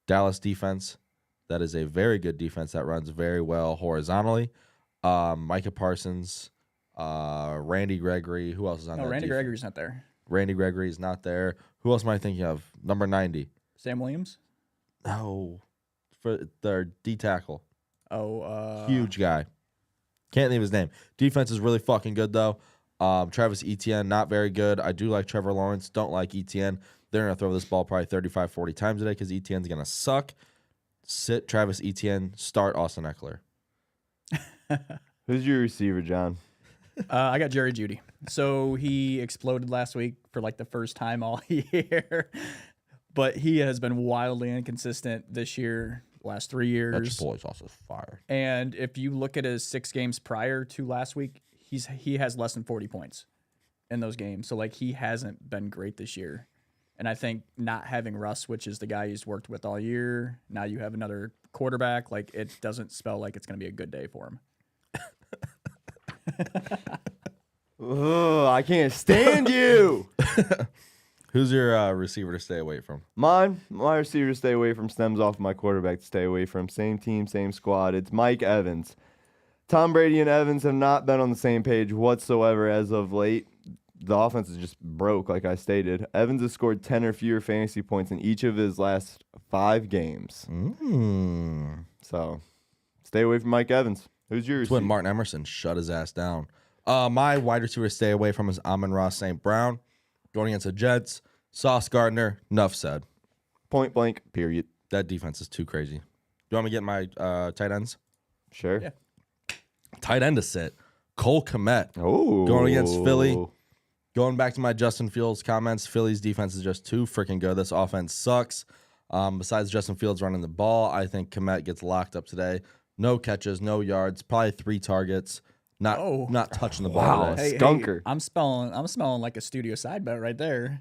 Dallas defense. That is a very good defense that runs very well horizontally. Micah Parsons, Randy Gregory. Who else is on that Randy defense? Gregory's not there. Randy Gregory's not there. Who else am I thinking of? Number 90. Sam Williams? No. For their D tackle. Huge guy. Can't think of his name. Defense is really fucking good, though. Travis Etienne, not very good. I do like Trevor Lawrence. Don't like Etienne. They're going to throw this ball probably 35, 40 times a day because Etienne's going to suck. Sit Travis Etienne. Start Austin Eckler. Who's your receiver, John? I got Jerry Jeudy. So he exploded last week for the first time all year. But he has been wildly inconsistent this year, last 3 years. That boy's also fired. And if you look at his 6 games prior to last week, he has less than 40 points in those games. So he hasn't been great this year. And I think not having Russ, which is the guy he's worked with all year, now you have another quarterback, it doesn't spell like it's going to be a good day for him. Oh, I can't stand you. Who's your receiver to stay away from? My receiver to stay away from stems off my quarterback to stay away from. Same team, same squad. It's Mike Evans. Tom Brady and Evans have not been on the same page whatsoever as of late. The offense is just broke, like I stated. Evans has scored 10 or fewer fantasy points in each of his last 5 games. So, stay away from Mike Evans. Who's your receiver? When Martin Emerson shut his ass down. My wide receiver to stay away from is Amon-Ra St. Brown. Going against the Jets. Sauce Gardner. Enough said. Point blank, period. That defense is too crazy. Do you want me to get my tight ends? Sure. Yeah. Tight end to sit. Cole Kmet. Oh. Going against Philly. Going back to my Justin Fields comments, Philly's defense is just too freaking good. This offense sucks. Besides Justin Fields running the ball, I think Kmet gets locked up today. No catches, no yards, probably 3 targets. Not touching the ball today. Skunker. I'm smelling like a studio side bet right there.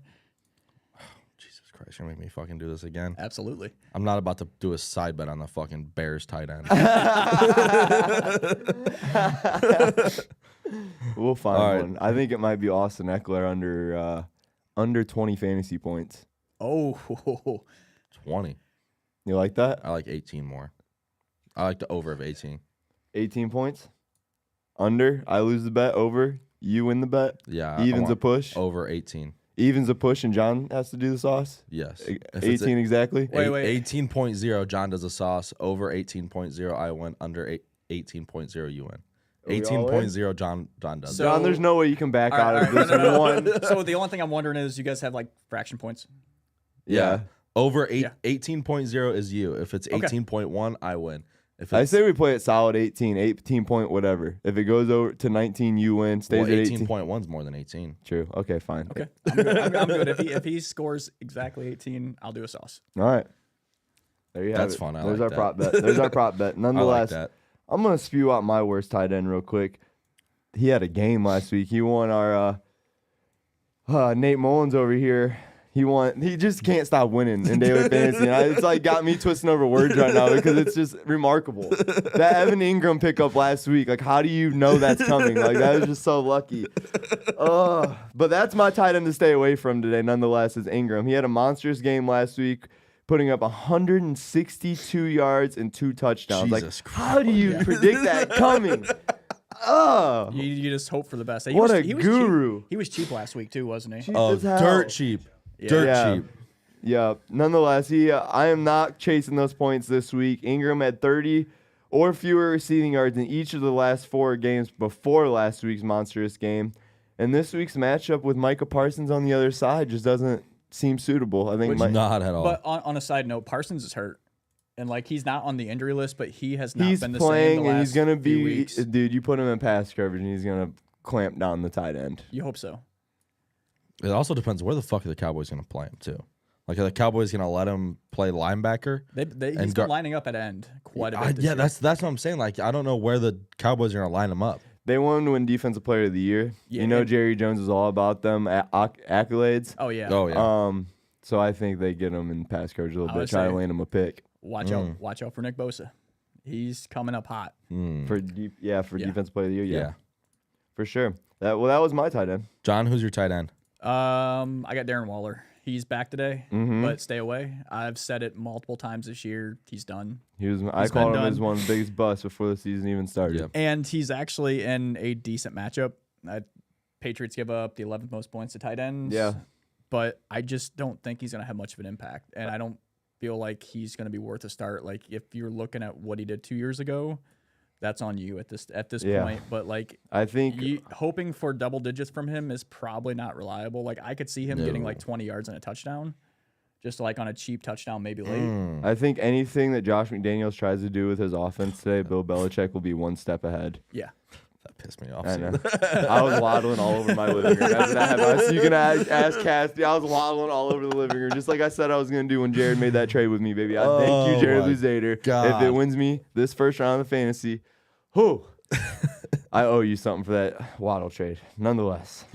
Jesus Christ, you're going to make me fucking do this again? Absolutely. I'm not about to do a side bet on the fucking Bears tight end. We'll find one. I think it might be Austin Eckler under 20 fantasy points. Oh, 20. You like that? I like 18 more. I like the over of 18. 18 points. Under. I lose the bet. Over. You win the bet. Yeah. Evens a push. Over 18. Evens a push, and John has to do the sauce. Yes. 18 exactly. Wait. 18.0, John does a sauce. Over 18.0, I win. Under 18.0, you win. 18.0, John does. So, John, there's no way you can back out of this one. So the only thing I'm wondering is, you guys have like fraction points? Yeah. Over 18.0 is you. If it's 18.1, I win. I say we play it solid 18 point whatever. If it goes over to 19, you win. Stays at 18. 18.1 is more than 18. True. Okay, fine. Okay. I'm good. If he scores exactly 18, I'll do a sauce. All right. There you have it. That's fun. There's our prop bet. There's our prop bet. Nonetheless, I'm going to spew out my worst tight end real quick. He had a game last week. He won our Nate Mullins over here. He just can't stop winning in daily fantasy. And it's like got me twisting over words right now because it's just remarkable. That Evan Ingram pickup last week, like, how do you know that's coming? Like, that was just so lucky. But that's my tight end to stay away from today, nonetheless, is Ingram. He had a monstrous game last week, putting up 162 yards and 2 touchdowns. Jesus Christ. How do you predict that coming? You just hope for the best. What a guru. He was cheap last week too, wasn't he? Cheap Oh, as hell. dirt cheap. Dirt cheap. Yeah. Nonetheless, I am not chasing those points this week. Ingram had 30 or fewer receiving yards in each of the last 4 games before last week's monstrous game. And this week's matchup with Micah Parsons on the other side just doesn't seem suitable. I think not at all. But on a side note, Parsons is hurt. And like, he's not on the injury list, but he has not been the playing, same the and last he's gonna few weeks. Dude, you put him in pass coverage and he's gonna clamp down the tight end. You hope so. It also depends where the fuck are the Cowboys going to play him too. Like, are the Cowboys going to let him play linebacker? He's been lining up at end quite a bit. This year. That's what I'm saying. Like, I don't know where the Cowboys are going to line him up. They won to win Defensive Player of the Year. Yeah, Jerry Jones is all about them accolades. Oh yeah. So I think they get him in pass coverage a little bit, try to land him a pick. Watch out for Nick Bosa. He's coming up hot. For Defensive Player of the Year. Yeah. For sure. That was my tight end. John, who's your tight end? I got Darren Waller. He's back today, but stay away. I've said it multiple times this year. He's done. I called him as one of the biggest busts before the season even started. Yep. And he's actually in a decent matchup. Patriots give up the 11th most points to tight ends. Yeah. But I just don't think he's going to have much of an impact. And I don't feel like he's going to be worth a start. Like, if you're looking at what he did 2 years ago, that's on you at this point. But like, I think hoping for double digits from him is probably not reliable. Like, I could see him getting like 20 yards and a touchdown, just like on a cheap touchdown, maybe late. I think anything that Josh McDaniels tries to do with his offense today, Bill Belichick will be one step ahead. Yeah. That pissed me off. I know. I was waddling all over my living room. After that happened. So you can ask Cassie. I was waddling all over the living room, just like I said I was going to do when Jared made that trade with me, baby. Thank you, Jared Luzader. If it wins me this first round of fantasy, I owe you something for that Waddle trade. Nonetheless.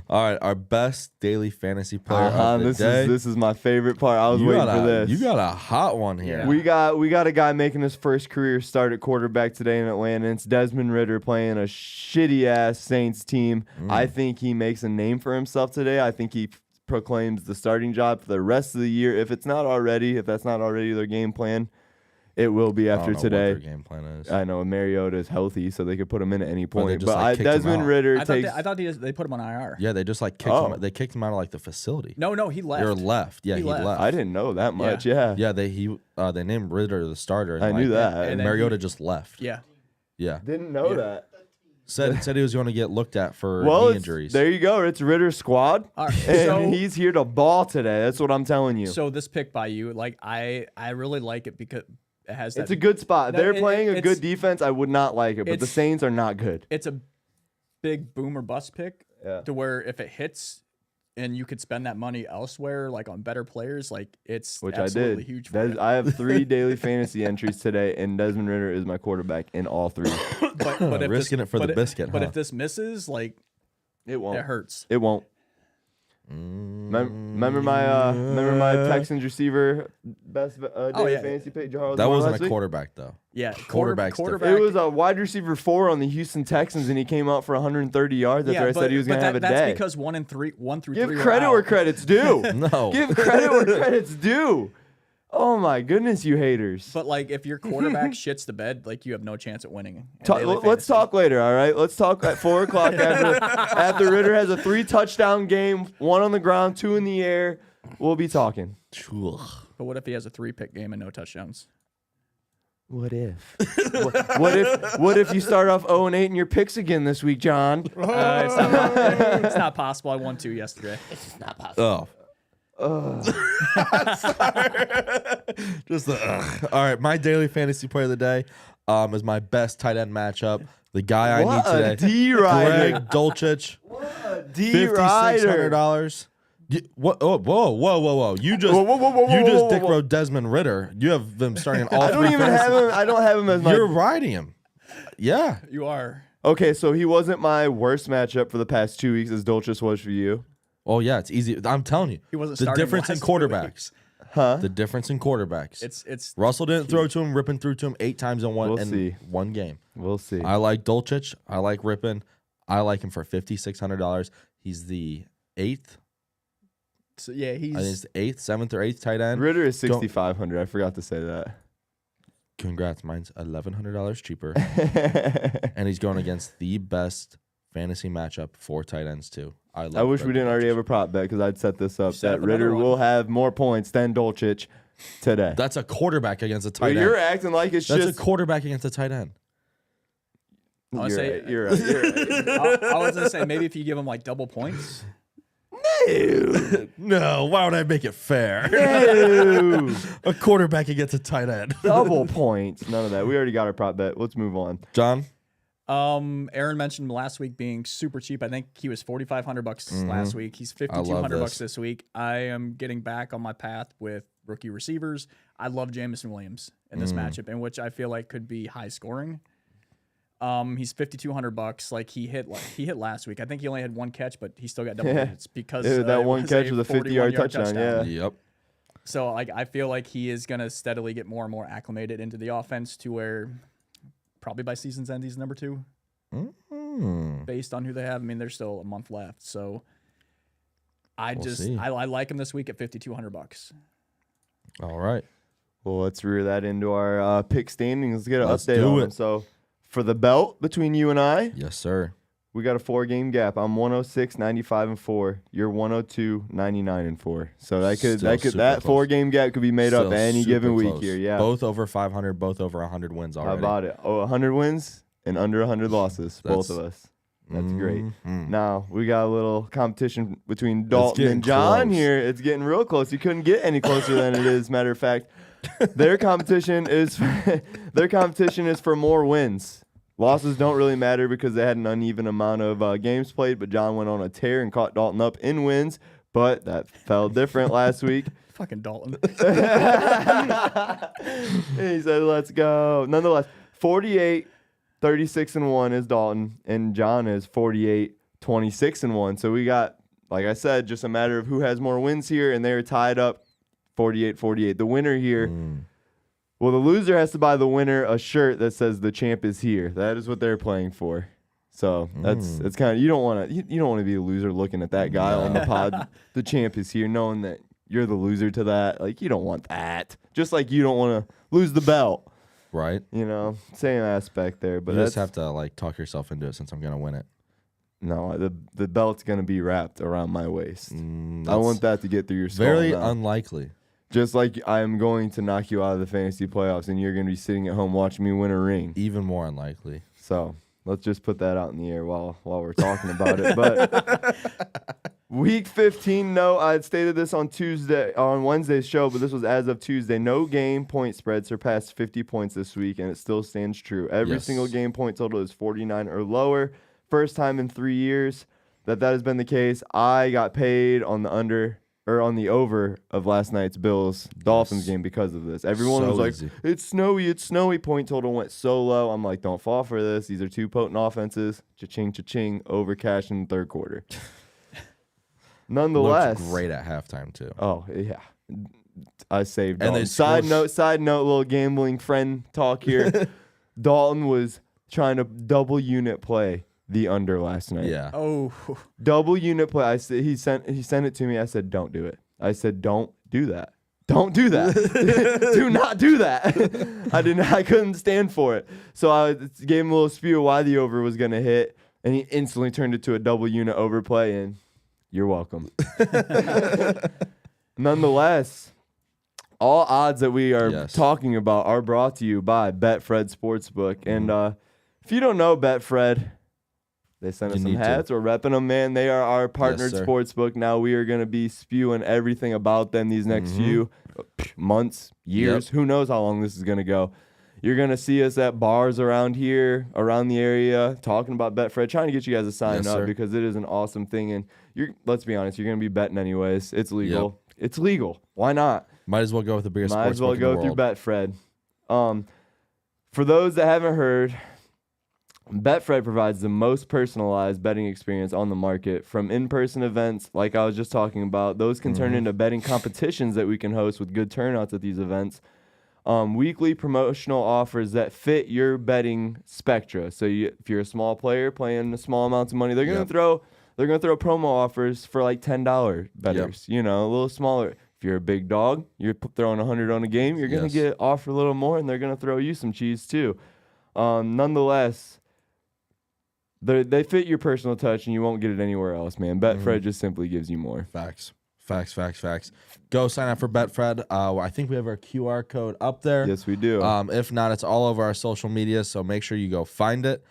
All right, our best daily fantasy player of the day. This is my favorite part. I was waiting for this. You got a hot one here. Yeah. We got a guy making his first career start at quarterback today in Atlanta. It's Desmond Ridder playing a shitty-ass Saints team. I think he makes a name for himself today. I think he proclaims the starting job for the rest of the year. If that's not already their game plan, it will be after today. What their game plan is. I know Mariota is healthy, so they could put him in at any point. But Desmond Ridder takes. I thought they put him on IR. Yeah, they just like kicked him. They kicked him out of like the facility. No, he left. They're left. Yeah, he left. I didn't know that much. Yeah. Yeah, they named Ridder the starter. And I knew that. And Mariota just left. Yeah. Yeah. Didn't know that. Said he was going to get looked at for knee injuries. There you go. It's Ridder's squad, and he's here to ball today. That's what I'm telling you. So this pick by you, like I really like it because it has. It's a good spot. They're playing a good defense. I would not like it, but the Saints are not good. It's a big boom or bust pick to where if it hits and you could spend that money elsewhere, like on better players, like it's absolutely huge for you. I have 3 daily fantasy entries today, and Desmond Ridder is my quarterback in all 3. but risking it for the biscuit. But if this misses, like it won't. It hurts. It won't. Remember my Texans receiver best daily fantasy pick? That wasn't a quarterback though. Yeah, quarterback. It was a wide receiver 4 on the Houston Texans, and he came out for 130 yards after I said he was going to have a day. That's because 1 through 3. Give credit where credit's due. No, give credit where credit's due. Oh my goodness, you haters! But like, if your quarterback shits the bed, like you have no chance at winning. Let's talk later, all right? Let's talk at 4 o'clock after Ritter has a 3 touchdown game, 1 on the ground, 2 in the air. We'll be talking. But what if he has a 3-pick game and no touchdowns? What if? what if you start off 0-8 in your picks again this week, John? It's not possible. I won 2 yesterday. It's just not possible. Just all right. My daily fantasy player of the day is my best tight end matchup. The guy I need today, Greg Dulcich. $5,600. What? Oh, whoa! You just dick rode Desmond Ritter. You have them starting all. I don't have him as my. You're riding him. Yeah, you are. Okay, so he wasn't my worst matchup for the past 2 weeks as Dulcich was for you. Oh yeah, it's easy. I'm telling you, he wasn't the difference in quarterbacks. Huh? The difference in quarterbacks. It's Russell didn't throw to him, Rippin threw to him 8 times in one one game. We'll see. I like Dulcich. I like Rippin. I like him for $5,600. He's the 8th. So yeah, I think he's the 8th, 7th, or 8th tight end. Ritter is $6,500. I forgot to say that. Congrats, mine's $1,100 cheaper, and he's going against the best fantasy matchup for tight ends too. I wish we didn't already have a prop bet because I'd set this up that Ritter will have more points than Dulcich today. That's a quarterback against a tight end. You're acting like it's That's a quarterback against a tight end. You're right. I was gonna say maybe if you give him like double points. No, why would I make it fair? No. A quarterback against a tight end. Double points. None of that. We already got our prop bet. Let's move on. John? Aaron mentioned last week being super cheap. I think he was $4,500 last week. He's $5,200 this week. I am getting back on my path with rookie receivers. I love Jameson Williams in this matchup, in which I feel like could be high scoring. He's $5,200. Like he hit last week. I think he only had 1 catch, but he still got double digits because that one catch was a 50-yard touchdown. Yeah. Yep. So I feel like he is gonna steadily get more and more acclimated into the offense to where probably by season's end he's number 2, based on who they have. I mean, there's still a month left, so I like him this week at $5,200. All right. Well, let's rear that into our pick standings. Let's get an update on them. So. For the belt between you and I, yes, sir. We got a 4-game gap. I'm 106, 95, and 4. You're 102, 99, and 4. So that 4-game gap could be made up any given week here. Yeah, both over 500, both over 100 wins already. How about it? 100 wins and under 100 losses, both of us. That's great. Now we got a little competition between Dalton and John here. It's getting real close. You couldn't get any closer than it is. Matter of fact, their competition is for more wins. Losses don't really matter because they had an uneven amount of games played, but John went on a tear and caught Dalton up in wins, but that fell different last week. Fucking Dalton. He said, let's go. Nonetheless, 48, 36-1 is Dalton, and John is 48, 26-1. So we got, like I said, just a matter of who has more wins here, and they're tied up 48-48. The winner here... Well, the loser has to buy the winner a shirt that says "The champ is here." That is what they're playing for. So it's kind of you don't want to be a loser looking at that guy on the pod. The champ is here, knowing that you're the loser to that. Like you don't want that. Just like you don't want to lose the belt, right? You know, same aspect there. But you just have to like talk yourself into it since I'm gonna win it. No, the belt's gonna be wrapped around my waist. I want that to get through your skull. Very unlikely. Just like I'm going to knock you out of the fantasy playoffs and you're going to be sitting at home watching me win a ring. Even more unlikely. So let's just put that out in the air while we're talking about it. But week 15, I had stated this on Wednesday's show, but this was as of Tuesday. No game point spread surpassed 50 points this week, and it still stands true. Every single game point total is 49 or lower. First time in 3 years that has been the case. I got paid on on the over of last night's Bills-Dolphins game because of this. Everyone was like, it's snowy. Point total went so low. I'm like, don't fall for this. These are 2 potent offenses. Cha-ching, cha-ching, over cash in the third quarter. Nonetheless, looked great at halftime too. Oh yeah, I saved And Dalton. Side note, little gambling friend talk here. Dalton was trying to double unit play the under last night. Yeah. Oh. Double unit play. I said he sent it to me. I said, don't do it. I said, don't do that. Don't do that. Do not do that. I couldn't stand for it. So I gave him a little spew of why the over was gonna hit, and he instantly turned it to a double unit overplay, and you're welcome. Nonetheless, all odds that we are talking about are brought to you by Betfred Sportsbook. And if you don't know Betfred, they sent us some hats. We're repping them, man. They are our partnered sportsbook. Now we are going to be spewing everything about them these next few months, years. Who knows how long this is going to go. You're going to see us at bars around here, around the area, talking about Betfred, trying to get you guys to sign up because it is an awesome thing. And let's be honest, you're going to be betting anyways. It's legal. It's legal. Why not? Might as well go with the biggest sports book in the world. Might as well go through Betfred. For those that haven't heard, Betfred provides the most personalized betting experience on the market. From in-person events, like I was just talking about, those can turn into betting competitions that we can host with good turnouts at these events. Weekly promotional offers that fit your betting spectra. So if you're a small player playing a small amounts of money, they're gonna throw promo offers for like $10 bettors. You know, a little smaller. If you're a big dog, you're throwing 100 on a game, you're gonna get offered a little more, and they're gonna throw you some cheese too. Nonetheless, they fit your personal touch, and you won't get it anywhere else, man. Betfred just simply gives you more. Facts. Go sign up for Betfred. I think we have our QR code up there. Yes, we do. If not, it's all over our social media, so make sure you go find it.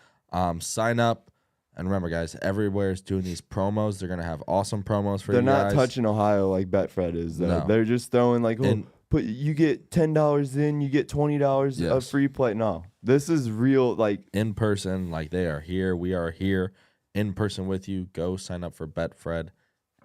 Sign up. And remember, guys, everywhere is doing these promos. They're going to have awesome promos for you guys. They're not touching Ohio like Betfred is, though. No. They're just throwing like, you get $10 in, you get $20 of free play. No, this is real, like. In person, like they are here. We are here in person with you. Go sign up for Betfred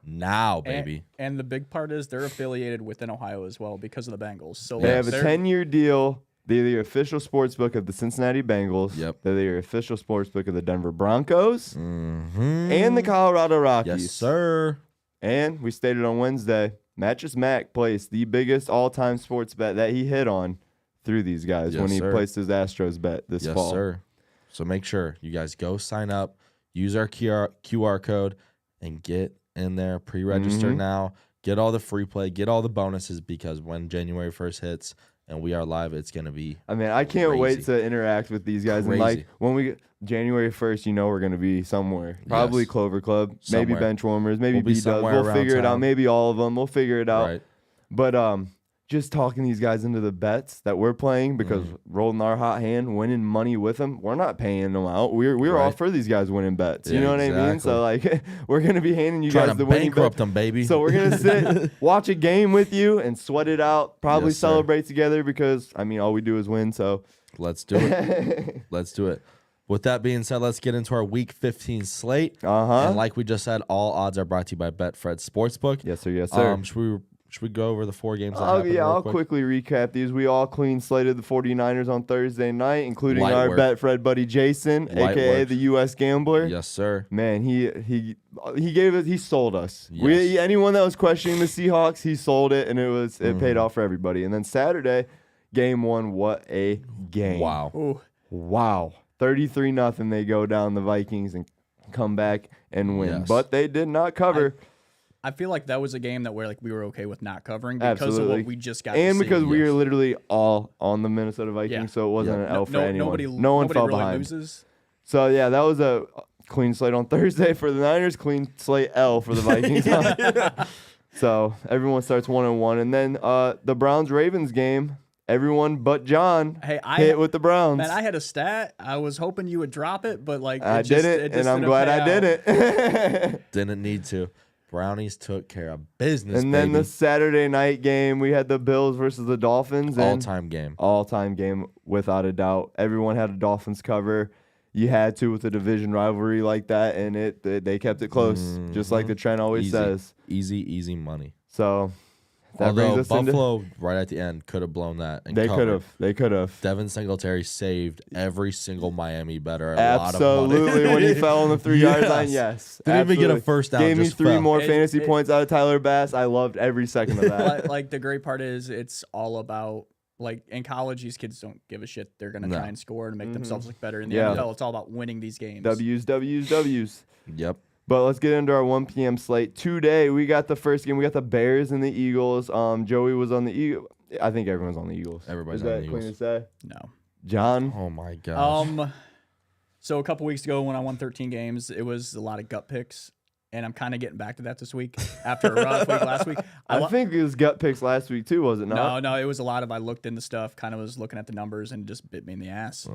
now, baby. And the big part is they're affiliated within Ohio as well because of the Bengals. So they have a 10-year deal. They're the official sportsbook of the Cincinnati Bengals. Yep. They're the official sportsbook of the Denver Broncos and the Colorado Rockies. Yes, sir. And we stated on Wednesday, Mattress Mac placed the biggest all-time sports bet that he hit on through these guys when he placed his Astros bet this fall. Yes, sir. So make sure you guys go sign up, use our QR code, and get in there. Pre-register now. Get all the free play. Get all the bonuses because when January 1st hits and we are live, it's going to be I can't wait to interact with these guys. And like when we January 1st, we're going to be somewhere. Probably Clover Club, maybe Benchwarmers, maybe B-Dubs. We'll figure it out. Maybe all of them. We'll figure it out. Right. But just talking these guys into the bets that we're playing because rolling our hot hand, winning money with them, we're not paying them out. We're all for these guys winning bets. You know what I mean? So like we're gonna be handing you guys the winning bankrupt them, baby. So we're gonna sit, watch a game with you, and sweat it out. Probably celebrate together because all we do is win. So let's do it. Let's do it. With that being said, let's get into our Week 15 slate. And like we just said, all odds are brought to you by Betfred Sportsbook. Yes, sir. Yes, sir. Should we go over the 4 games that happened I'll quickly recap these. We all clean slated the 49ers on Thursday night, including our Betfred buddy Jason, a.k.a. the U.S. Gambler. Yes, sir. Man, he sold us. Yes. Anyone that was questioning the Seahawks, he sold it, and it paid off for everybody. And then Saturday, game 1, what a game. Wow. Ooh. Wow. 33-0, they go down the Vikings and come back and win. Yes. But they did not cover. I feel like that was a game that we were okay with not covering because of what we just got and to because see. we were literally all on the Minnesota Vikings, so it wasn't an L for anyone. No one fell really behind. Loses. So, that was a clean slate on Thursday for the Niners, clean slate L for the Vikings. So, everyone starts 1-1. And then the Browns-Ravens game, everyone but John hit with the Browns. Man, I had a stat. I was hoping you would drop it, but I didn't, and I'm glad I didn't. Didn't need to. Brownies took care of business, and then the Saturday night game, we had the Bills versus the Dolphins. All-time game. All-time game, without a doubt. Everyone had a Dolphins cover. You had to with a division rivalry like that, and they kept it close, just like the trend always says. Easy money. So Although Buffalo, right at the end, could have blown that. And they could have. Devin Singletary saved every single Miami better. Absolutely, when he fell on the 3-yard line, yes. Didn't even get a first down. Gave me 3 more fantasy points out of Tyler Bass. I loved every second of that. Like the great part is it's all about, like, in college, these kids don't give a shit. They're going to try and score and make themselves look better. In the NFL, it's all about winning these games. W's. Yep. But let's get into our 1 p.m. slate. Today, we got the first game. We got the Bears and the Eagles. Joey was on the Eagles. I think everyone's on the Eagles. Everybody's on the Eagles. Is that clean to say? No. John? Oh, my gosh. So a couple weeks ago when I won 13 games, it was a lot of gut picks. And I'm kind of getting back to that this week after a rough week last week. I think it was gut picks last week too, was it not? No, it was a lot of I looked into stuff, kind of was looking at the numbers and just bit me in the ass.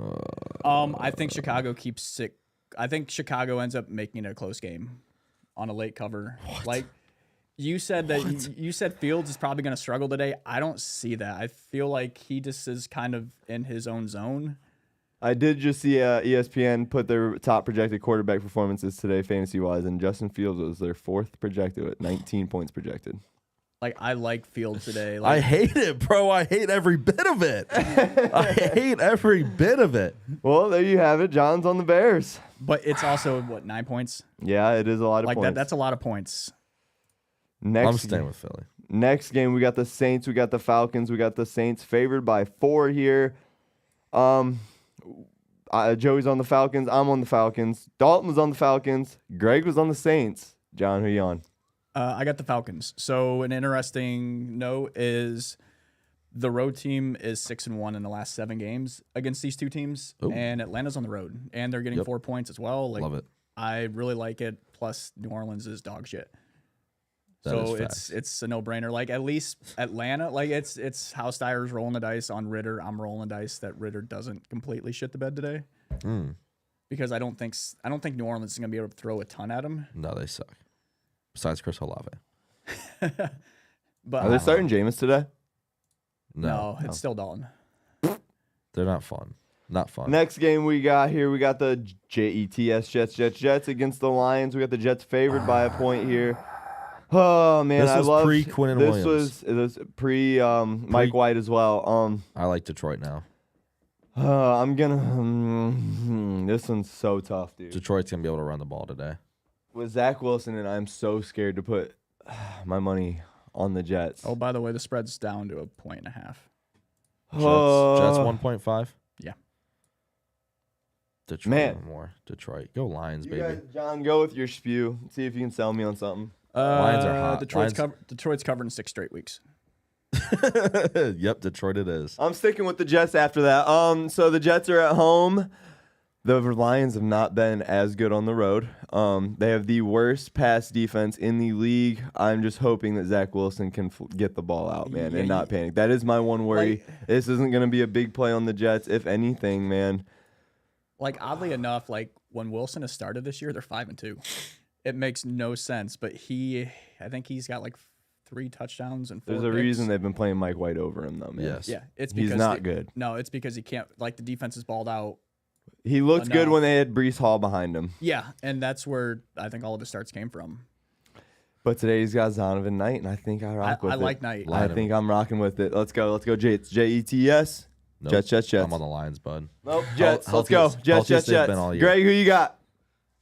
I think Chicago keeps sick. I think Chicago ends up making it a close game on a late cover. What? Like you said you said Fields is probably going to struggle today. I don't see that. I feel like he just is kind of in his own zone. I did just see ESPN put their top projected quarterback performances today, fantasy-wise, and Justin Fields was their 4th projected at 19 points projected. Like, I like Fields today. I hate it, bro. I hate every bit of it. I hate every bit of it. Well, there you have it. John's on the Bears. But it's also, 9 points? Yeah, it is a lot of points. That's a lot of points. I'm staying with Philly. Next game, we got the Saints. We got the Falcons. We got the Saints favored by 4 here. Joey's on the Falcons. I'm on the Falcons. Dalton was on the Falcons. Greg was on the Saints. John, who you on? I got the Falcons. So an interesting note is the road team is 6-1 in the last 7 games against these two teams, and Atlanta's on the road, and they're getting 4 points as well. Like, love it. I really like it. Plus, New Orleans is dog shit. So it's a no-brainer. Like, at least Atlanta, like it's how Steyer's rolling the dice on Ritter. I'm rolling the dice that Ritter doesn't completely shit the bed today. Because I don't think New Orleans is gonna be able to throw a ton at him. No, they suck. Besides Chris Olave. But are they starting Jameis today? No, it's still Dalton. They're not fun. Not fun. Next game we got here, we got the Jets against the Lions. We got the Jets favored by a point here. Oh man, this was pre-Quinnen Williams. It was pre Mike White as well. I like Detroit now. I'm gonna. This one's so tough, dude. Detroit's gonna be able to run the ball today. With Zach Wilson, and I'm so scared to put my on the Jets. Oh, by the way, the spread's down to 1.5. Jets 1.5. Yeah. Detroit more. Detroit. Go Lions, baby. Guys, John, go with your spew. See if you can sell me on something. Lions are hot. Detroit's covering 6 straight weeks. Yep, Detroit it is. I'm sticking with the Jets after that. So the Jets are at home. The Lions have not been as good on the road. They have the worst pass defense in the league. I'm just hoping that Zach Wilson can get the ball out, man, and not panic. That is my one worry. This isn't going to be a big play on the Jets. If anything, man. Like, oddly enough, like when Wilson has started this year, they're 5-2. It makes no sense, but I think he's got like 3 touchdowns and 4 There's a picks. reason they've been playing Mike White over him, though, man. Yes. Yeah, it's because he's not good. No, it's because he can't. Like, the defense is balled out. He looked good when they had Breece Hall behind him. Yeah, and that's where I think all of his starts came from. But today he's got Zonovan Knight, and I think I rock with it. I like Knight. I think I'm rocking with it. Let's go, Jets. Jets. Nope. Jets. I'm on the Lions, bud. Nope, Jets. Let's go. Jets. Greg, who you got?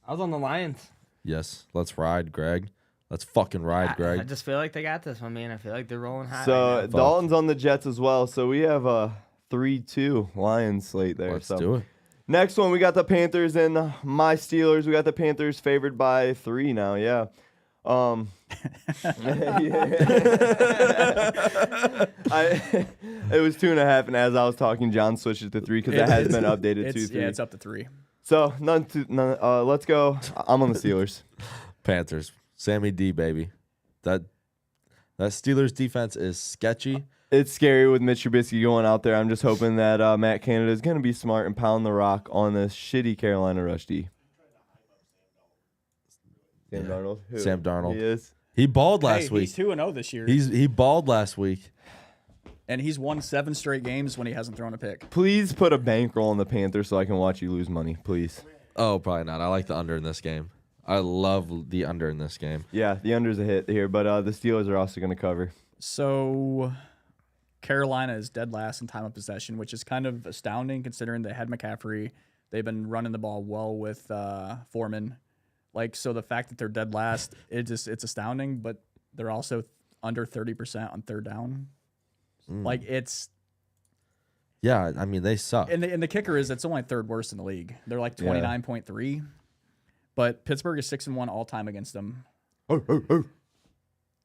I was on the Lions. Yes, let's ride, Greg. Let's fucking ride, Greg. I just feel like they got this one, man. I feel like they're rolling hot. So right now. Dalton's on the Jets as well. So we have a 3-2 Lions slate there. Let's do it. Next one, we got the Panthers and my Steelers. We got the Panthers favored by 3 now. Yeah. It was 2.5, and as I was talking, John switched it to 3 because it has been updated to 3. Yeah, it's up to 3. So none. Let's go. I'm on the Steelers. Panthers. Sammy D, baby. That Steelers defense is sketchy. It's scary with Mitch Trubisky going out there. I'm just hoping that Matt Canada is going to be smart and pound the rock on this shitty Carolina rush D. Sam Darnold. Who? Sam Darnold. He is. He balled last week. He's 2-0 this year. He balled last week. And he's won 7 straight games when he hasn't thrown a pick. Please put a bankroll on the Panthers so I can watch you lose money, please. Oh, probably not. I like the under in this game. I love the under in this game. Yeah, the under's a hit here, but the Steelers are also going to cover. So Carolina is dead last in time of possession, which is kind of astounding considering they had McCaffrey. They've been running the ball well with Foreman. Like, so the fact that they're dead last, it's astounding, but they're also under 30% on third down. Like, it's... Yeah, I mean, they suck. And the kicker is it's only third worst in the league. They're like 29.3. But Pittsburgh is 6-1 all time against them.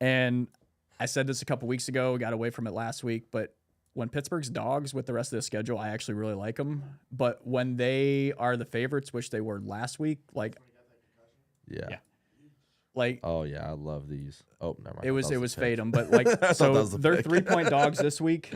And I said this a couple weeks ago, got away from it last week, but when Pittsburgh's dogs with the rest of the schedule, I actually really like them. But when they are the favorites, which they were last week, like... Yeah. Like, oh yeah, I love these. Oh, never mind. It was Fatum, but like so they're 3-point dogs this week.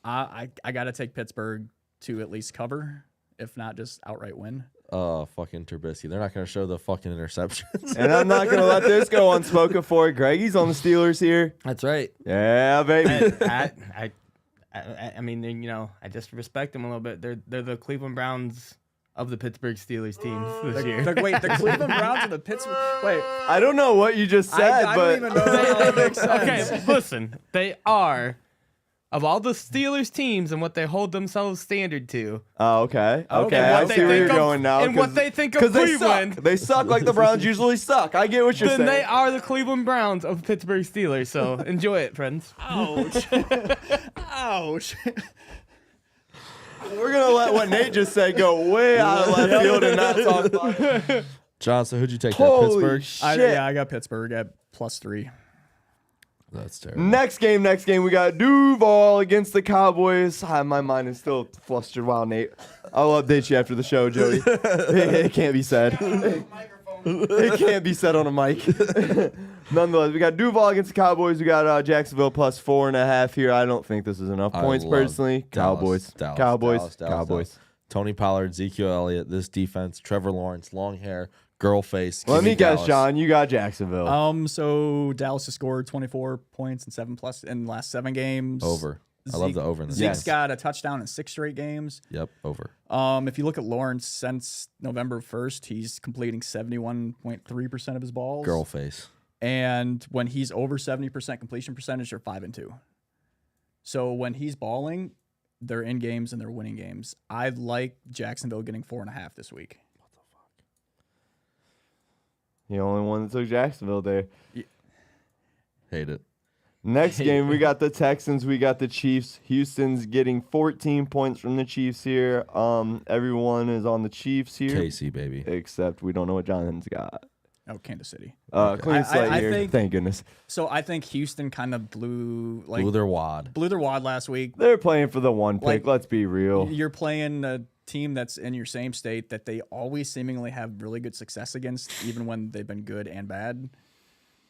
I got to take Pittsburgh to at least cover, if not just outright win. Fucking Trubisky. They're not going to show the fucking interceptions. And I'm not going to let this go unspoken for. Greggy's on the Steelers here. That's right. Yeah, baby. I mean, you know, I just respect them a little bit. They're the Cleveland Browns of the Pittsburgh Steelers teams this year. Wait, the Cleveland Browns and the Pittsburgh... Wait. I don't know what you just said, I but... don't even know how that makes sense. Okay, listen. They are, of all the Steelers teams and what they hold themselves standard to. Oh, okay. Okay, I see where you're going now. And what they think of Cleveland. They suck like the Browns usually suck. I get what you're saying. Then they are the Cleveland Browns of Pittsburgh Steelers, so enjoy it, friends. Ouch. Ouch. We're going to let what Nate just said go way out of left field and not talk about it. Johnson, who'd you take Holy there? Pittsburgh? shit. I got Pittsburgh at +3. That's terrible. Next game, we got Duval against the Cowboys. My mind is still flustered. Wow, Nate. I'll update you after the show, Jody. It can't be said. It can't be said on a mic. Nonetheless, we got Duval against the Cowboys. We got Jacksonville +4.5 here. I don't think this is enough points personally. Dallas. Cowboys. Tony Pollard, Ezekiel Elliott, this defense, Trevor Lawrence, long hair, girl face. Let me guess, Sean. You got Jacksonville. So Dallas has scored 24 points and 7+ in the last 7 games. Over. I love the over in this. Zeke's got a touchdown in 6 straight games. Yep, over. If you look at Lawrence since November 1st, he's completing 71.3% of his balls. Girl face. And when he's over 70% completion percentage, they're 5-2. So when he's balling, they're in games and they're winning games. I like Jacksonville getting 4.5 this week. What the fuck? The only one that took Jacksonville there. Hate it. Next game, we got the Texans. We got the Chiefs. Houston's getting 14 points from the Chiefs here. Everyone is on the Chiefs here. KC, baby. Except we don't know what Jonathan's got. Oh, Kansas City. Clean slate here. Thank goodness. So I think Houston kind of blew their wad. Blew their wad last week. They're playing for the one pick. Let's be real. You're playing a team that's in your same state that they always seemingly have really good success against, even when they've been good and bad.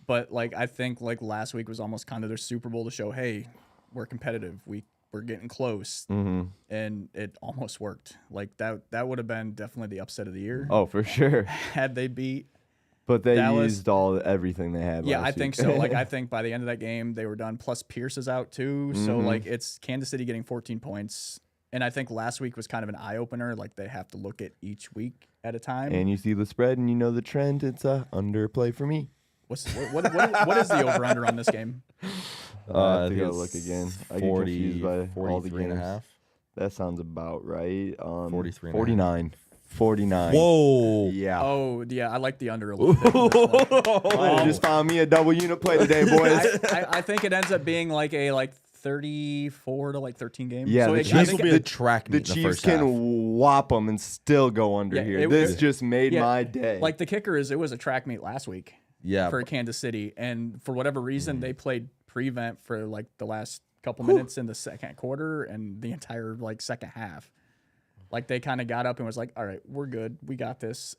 But I think last week was almost kind of their Super Bowl to show, hey, we're competitive. We're getting close, and it almost worked. That would have been definitely the upset of the year. Oh, for sure. Had they beat. But they Dallas, used everything they had. Yeah, last I think week. so. I think by the end of that game, they were done. Plus Pierce is out too. So it's Kansas City getting 14 points. And I think last week was kind of an eye opener. They have to look at each week at a time. And you see the spread, and you know the trend. It's a underplay for me. What is the over under on this game? I have to go look again. 40, I get confused by all the 43 and a games. half. That sounds about right. 43 and 49. 49. Whoa. Yeah. Oh, yeah. I like the under a little bit. I just found me a double unit play today, boys. I think it ends up being a 34 to 13 game. Yeah, so the Chiefs will be the track meet the in the Chiefs first can half. whop them and still go under here. This just made my day. The kicker is it was a track meet last week. Yeah. For Kansas City, and for whatever reason, they played prevent for the last couple minutes in the second quarter and the entire second half. They kind of got up and was like, all right, we're good. We got this.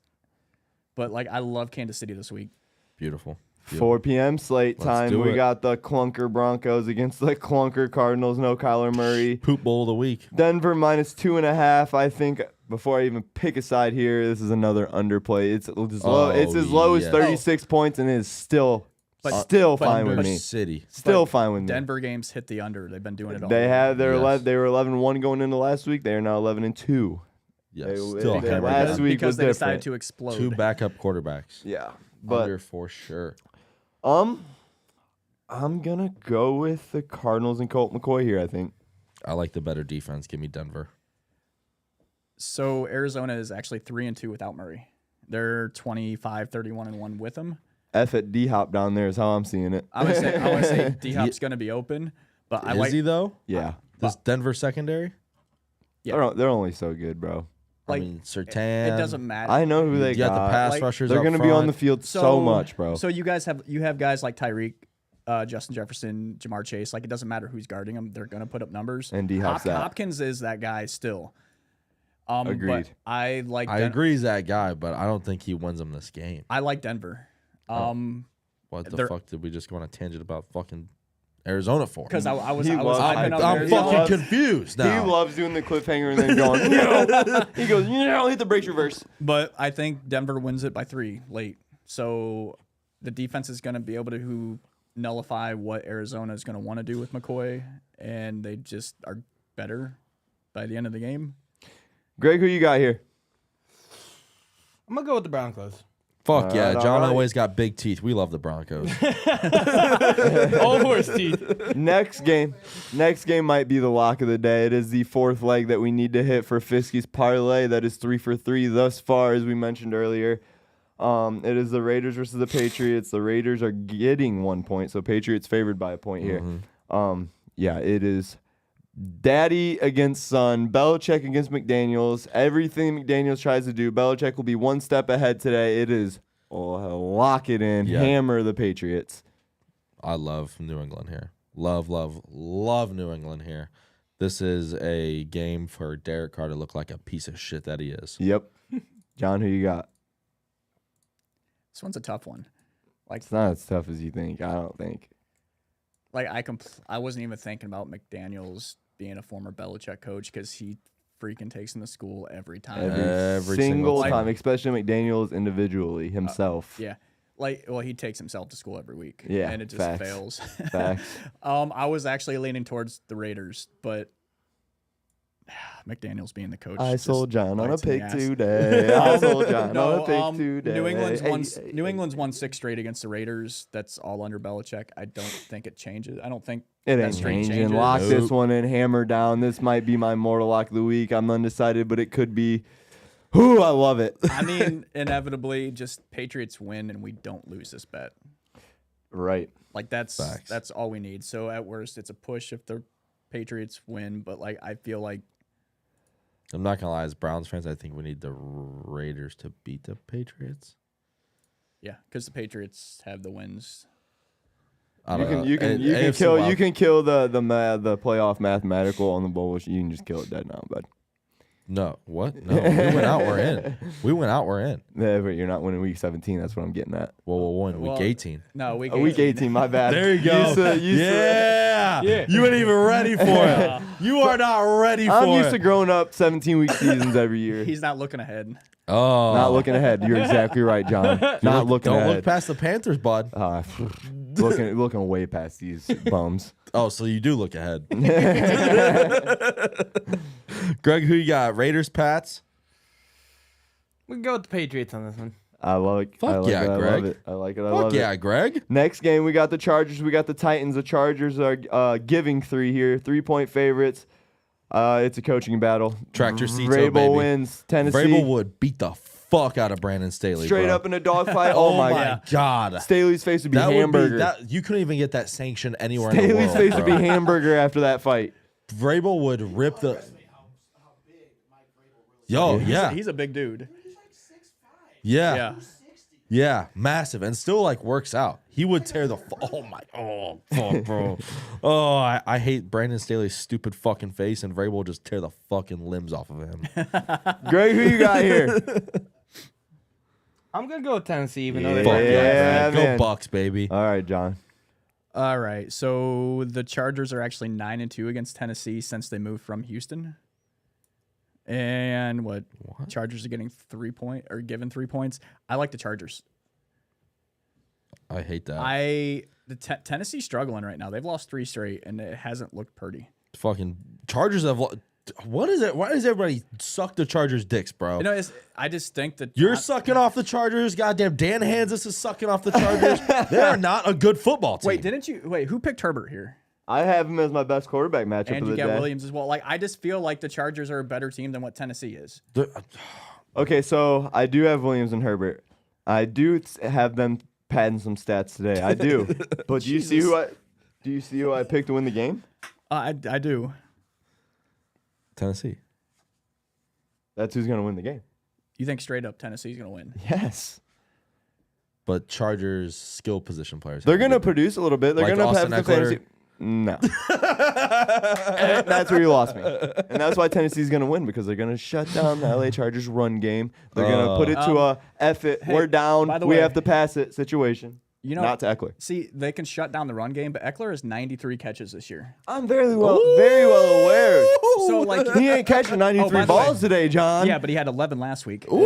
But I love Kansas City this week. Beautiful. 4 p.m. slate time. We got the clunker Broncos against the clunker Cardinals. No Kyler Murray. Poop bowl of the week. Denver -2.5. I think before I even pick a side here, this is another underplay. It's as low as 36 points, and it is still fine with me. City. Still fine with me. Denver games hit the under. They've been doing it all. They had they were 11-1 going into last week. They are now 11-2. Yeah, still last week because was they different. decided to explode. 2 backup quarterbacks. Yeah, but under for sure. I'm gonna go with the Cardinals and Colt McCoy here. I think I like the better defense. Give me Denver. So Arizona is actually 3-2 without Murray. They're 25-31-1 with him. F at D-Hop down there is how I'm seeing it. I want to say D-Hop's going to be open, but Is he though? Yeah. This Denver secondary? Yeah. They're only so good, bro. Like, I mean, Surtain. it doesn't matter. I know who they You got the pass rushers. They're going to be on the field so much, bro. So you have guys like Tyreek, Justin Jefferson, Jamar Chase. Like, it doesn't matter who's guarding them; they're going to put up numbers. And D-Hop's that. Hopkins is that guy still. Agreed. But I agree he's that guy, but I don't think he wins them this game. I like Denver. What the fuck did we just go on a tangent about fucking Arizona for? Because I was I'm fucking confused now. He loves doing the cliffhanger and then going, no. He goes, hit the brakes reverse. But I think Denver wins it by 3 late. So the defense is going to be able to nullify what Arizona is going to want to do with McCoy, and they just are better by the end of the game. Greg, who you got here? I'm going to go with the Broncos. Fuck yeah. John always got big teeth. We love the Broncos. All horse teeth. Next game might be the lock of the day. It is the 4th leg that we need to hit for Fiskey's parlay. That is 3 for 3 thus far, as we mentioned earlier. It is the Raiders versus the Patriots. The Raiders are getting 1 point, so Patriots favored by a point here. Yeah, it is daddy against son, Belichick against McDaniels. Everything McDaniels tries to do, Belichick will be 1 step ahead today. It is lock it in, hammer the Patriots. I love New England here. Love New England here. This is a game for Derek Carr to look like a piece of shit that he is. Yep. John, who you got? This one's a tough one. It's not as tough as you think, I don't think. Like, I wasn't even thinking about McDaniels being a former Belichick coach because he freaking takes him to school every time. Every single time, especially McDaniels individually himself. Yeah. He takes himself to school every week. Yeah, and it just fails. Facts. I was actually leaning towards the Raiders, but McDaniels being the coach. I sold John on a pick today. I sold John on a pick today. New England's won 6 straight against the Raiders. That's all under Belichick. I don't think it changes. I don't think it ain't changing. Lock this one in, hammer down. This might be my mortal lock of the week. I'm undecided, but it could be. Ooh, I love it. I mean, inevitably, just Patriots win and we don't lose this bet. Right. Like that's all we need. So at worst, it's a push if the Patriots win. But I feel like. I'm not gonna lie, as Browns fans, I think we need the Raiders to beat the Patriots. Yeah, because the Patriots have the wins. You can kill the playoff mathematical on the bowl. You can just kill it dead now, bud. No, what? No, we went out. We're in. We're in. Yeah, but you're not winning week 17. That's what I'm getting at. Well, we'll win week 18. No, week 18. My bad. There you go. Yeah. You ain't even ready for it. You are not ready for it. I'm used to growing up 17-week seasons every year. He's not looking ahead. Oh, not looking ahead. You're exactly right, John. Not looking ahead. Don't look past the Panthers, bud. Looking way past these bums. Oh, so you do look ahead. Greg, who you got? Raiders, Pats? We can go with the Patriots on this one. I like Greg. I love it. I like it. I love it. Greg. Next game, we got the Chargers. We got the Titans. The Chargers are giving 3 here. 3-point favorites. It's a coaching battle. Tractor seats, Vrabel wins. Tennessee. Vrabel would beat the fuck out of Brandon Staley. Straight up in a dogfight. Oh my God. Staley's face would be hamburger. You couldn't even get that sanction anywhere in the world. Staley's face would be hamburger after that fight. Vrabel would rip the. Yo, yeah. He's a big dude. Yeah. Yeah, massive, and still works out. He would tear the. Fuck, bro. Oh, I hate Brandon Staley's stupid fucking face, and Vrabel will just tear the fucking limbs off of him. Greg, who you got here? I'm gonna go with Tennessee, even though they go Bucks, baby. All right, John. All right, so the Chargers are actually 9-2 against Tennessee since they moved from Houston. And what? Chargers are getting 3 points or given 3 points. I like the Chargers. I hate that. Tennessee's struggling right now. They've lost 3 straight, and it hasn't looked pretty. Fucking Chargers have What is it? Why does everybody suck the Chargers' dicks, bro? I just think that you're sucking off the Chargers. Goddamn, Dan Hansis is sucking off the Chargers. They are not a good football team. Wait, who picked Herbert here? I have him as my best quarterback matchup and of the day. And you get Williams as well. Like, I just feel like the Chargers are a better team than what Tennessee is. Okay, so I do have Williams and Herbert. I do have them padding some stats today. I do. But do you see who I picked to win the game? I do. Tennessee. That's who's going to win the game. You think straight up Tennessee's going to win? Yes. But Chargers skill position players. They're going to produce a little bit. They're like going to have the fantasy. No. That's where you lost me. And that's why Tennessee's going to win, because they're going to shut down the LA Chargers run game. They're going to put it to a F it. Hey, we're down. We have to pass it situation. Not to Eckler. See, they can shut down the run game, but Eckler has 93 catches this year. I'm very well aware. So like he ain't catching 93 balls today, John. Yeah, but he had 11 last week. He's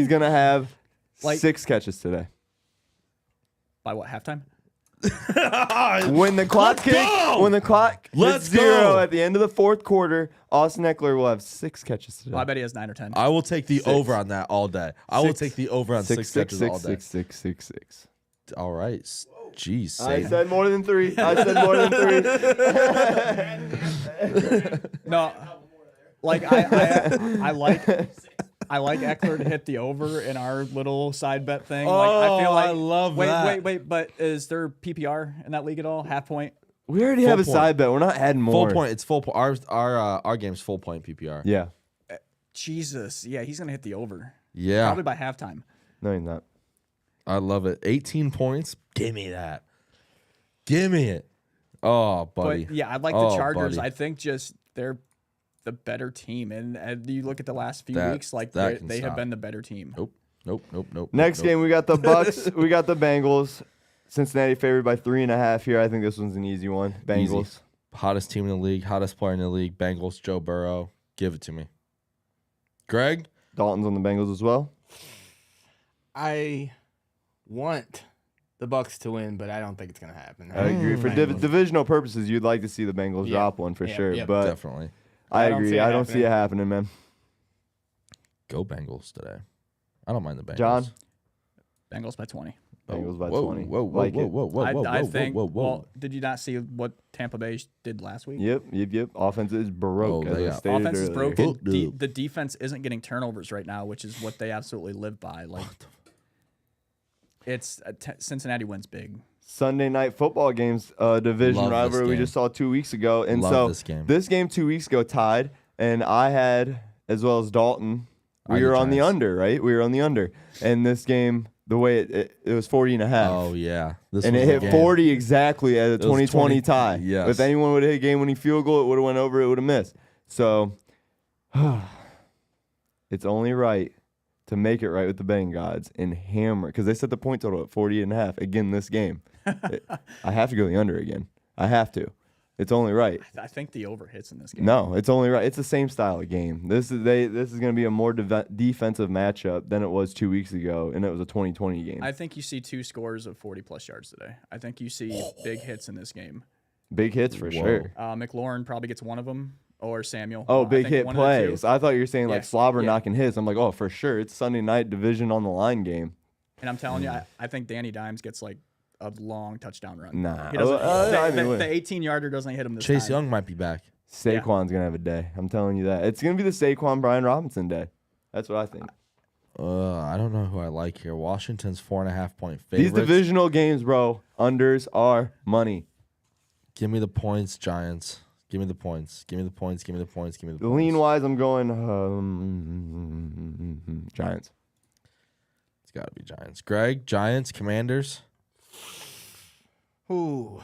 going to have 6 catches today. By what, halftime? When the clock hits 0 at the end of the fourth quarter, Austin Eckler will have 6 catches today. Well, I bet he has 9 or 10. I will take the over on that all day. I will take the over on 6 catches all day. 6. All right. Jeez. I said more than 3. No, like I like Eckler to hit the over in our little side bet thing. Like, I feel like I love that. Wait, but is there PPR in that league at all? Half point? We already have a side bet. We're not adding more. Full point. It's full point. Our game's full point PPR. Yeah. Jesus. Yeah, he's gonna hit the over. Yeah. Probably by halftime. No, he's not. I love it. 18 points. Give me that. Give me it. Oh, buddy. But yeah, I like the Chargers. Buddy. I think just they're the better team, and you look at the last few weeks, like they have been the better team. Nope. Next game, we got the Bucks. We got the Bengals. Cincinnati favored by 3.5 here. I think this one's an easy one. Bengals. Easy. Hottest team in the league. Hottest player in the league. Bengals. Joe Burrow. Give it to me. Greg? Dalton's on the Bengals as well. I want the Bucks to win, but I don't think it's going to happen. I agree. For divisional purposes, you'd like to see the Bengals drop one for sure. But definitely. I agree. I don't see it happening, man. Go Bengals today. I don't mind the Bengals. John? Bengals by 20. Bengals by 20. I think. Well, did you not see what Tampa Bay did last week? Yep. Offense is broke. Offense is broken. The defense isn't getting turnovers right now, which is what they absolutely live by. Like, it's Cincinnati wins big. Sunday night football games, division rivalry we just saw 2 weeks ago. And this game 2 weeks ago tied, and I had, as well as Dalton, we were on the under, right? We were on the under. And this game, the way it was 40.5. Oh, yeah. And it hit 40 exactly at a 2020 tie. Yes. If anyone would have hit a game-winning field goal, it would have went over, it would have missed. So, it's only right to make it right with the betting gods and hammer, because they set the point total at 40.5 again this game. I have to go the under again. I have to. It's only right. I think the over hits in this game. No, it's only right. It's the same style of game. This is going to be a more defensive matchup than it was 2 weeks ago, and it was a 2020 game. I think you see 2 scores of 40-plus yards today. I think you see big hits in this game. Big hits for sure. McLaurin probably gets one of them, or Samuel. Oh, big hit plays. I thought you were saying like slobber knocking hits. I'm like, oh, for sure. It's Sunday night division on the line game. And I'm telling you, I think Danny Dimes gets like a long touchdown run. Nah. He doesn't, the 18-yarder doesn't hit him this time. Chase Young might be back. Saquon's going to have a day. I'm telling you that. It's going to be the Saquon Brian Robinson day. That's what I think. I don't know who I like here. Washington's 4.5-point favorites. These divisional games, bro, unders are money. Give me the points, Giants. Give me the points. Lean-wise, I'm going Giants. It's got to be Giants. Greg, Giants, Commanders. Ooh.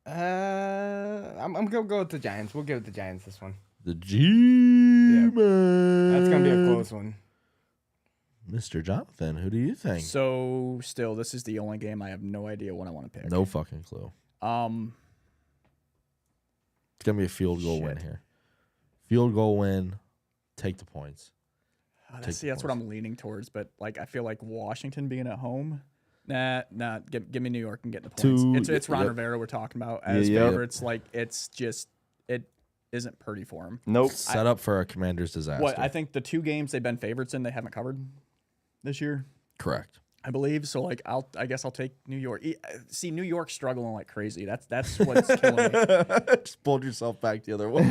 I'm going to go with the Giants. We'll give it the Giants this one. The G-Man. That's going to be a close one. Mr. Jonathan, who do you think? So, still, this is the only game I have no idea what I want to pick. No fucking clue. It's going to be a field goal win here. Field goal win. Take the points. That's what I'm leaning towards, but like I feel like Washington being at home. Nah. Give me New York and get the points. It's Ron Rivera we're talking about as favorites. Like it's just it. isn't pretty for them. Nope. Set up for a Commanders disaster. What I think the 2 games they've been favorites in, they haven't covered this year. Correct. I believe so. Like I guess I'll take New York. See, New York struggling like crazy. That's what's killing me. Just pulled yourself back the other way.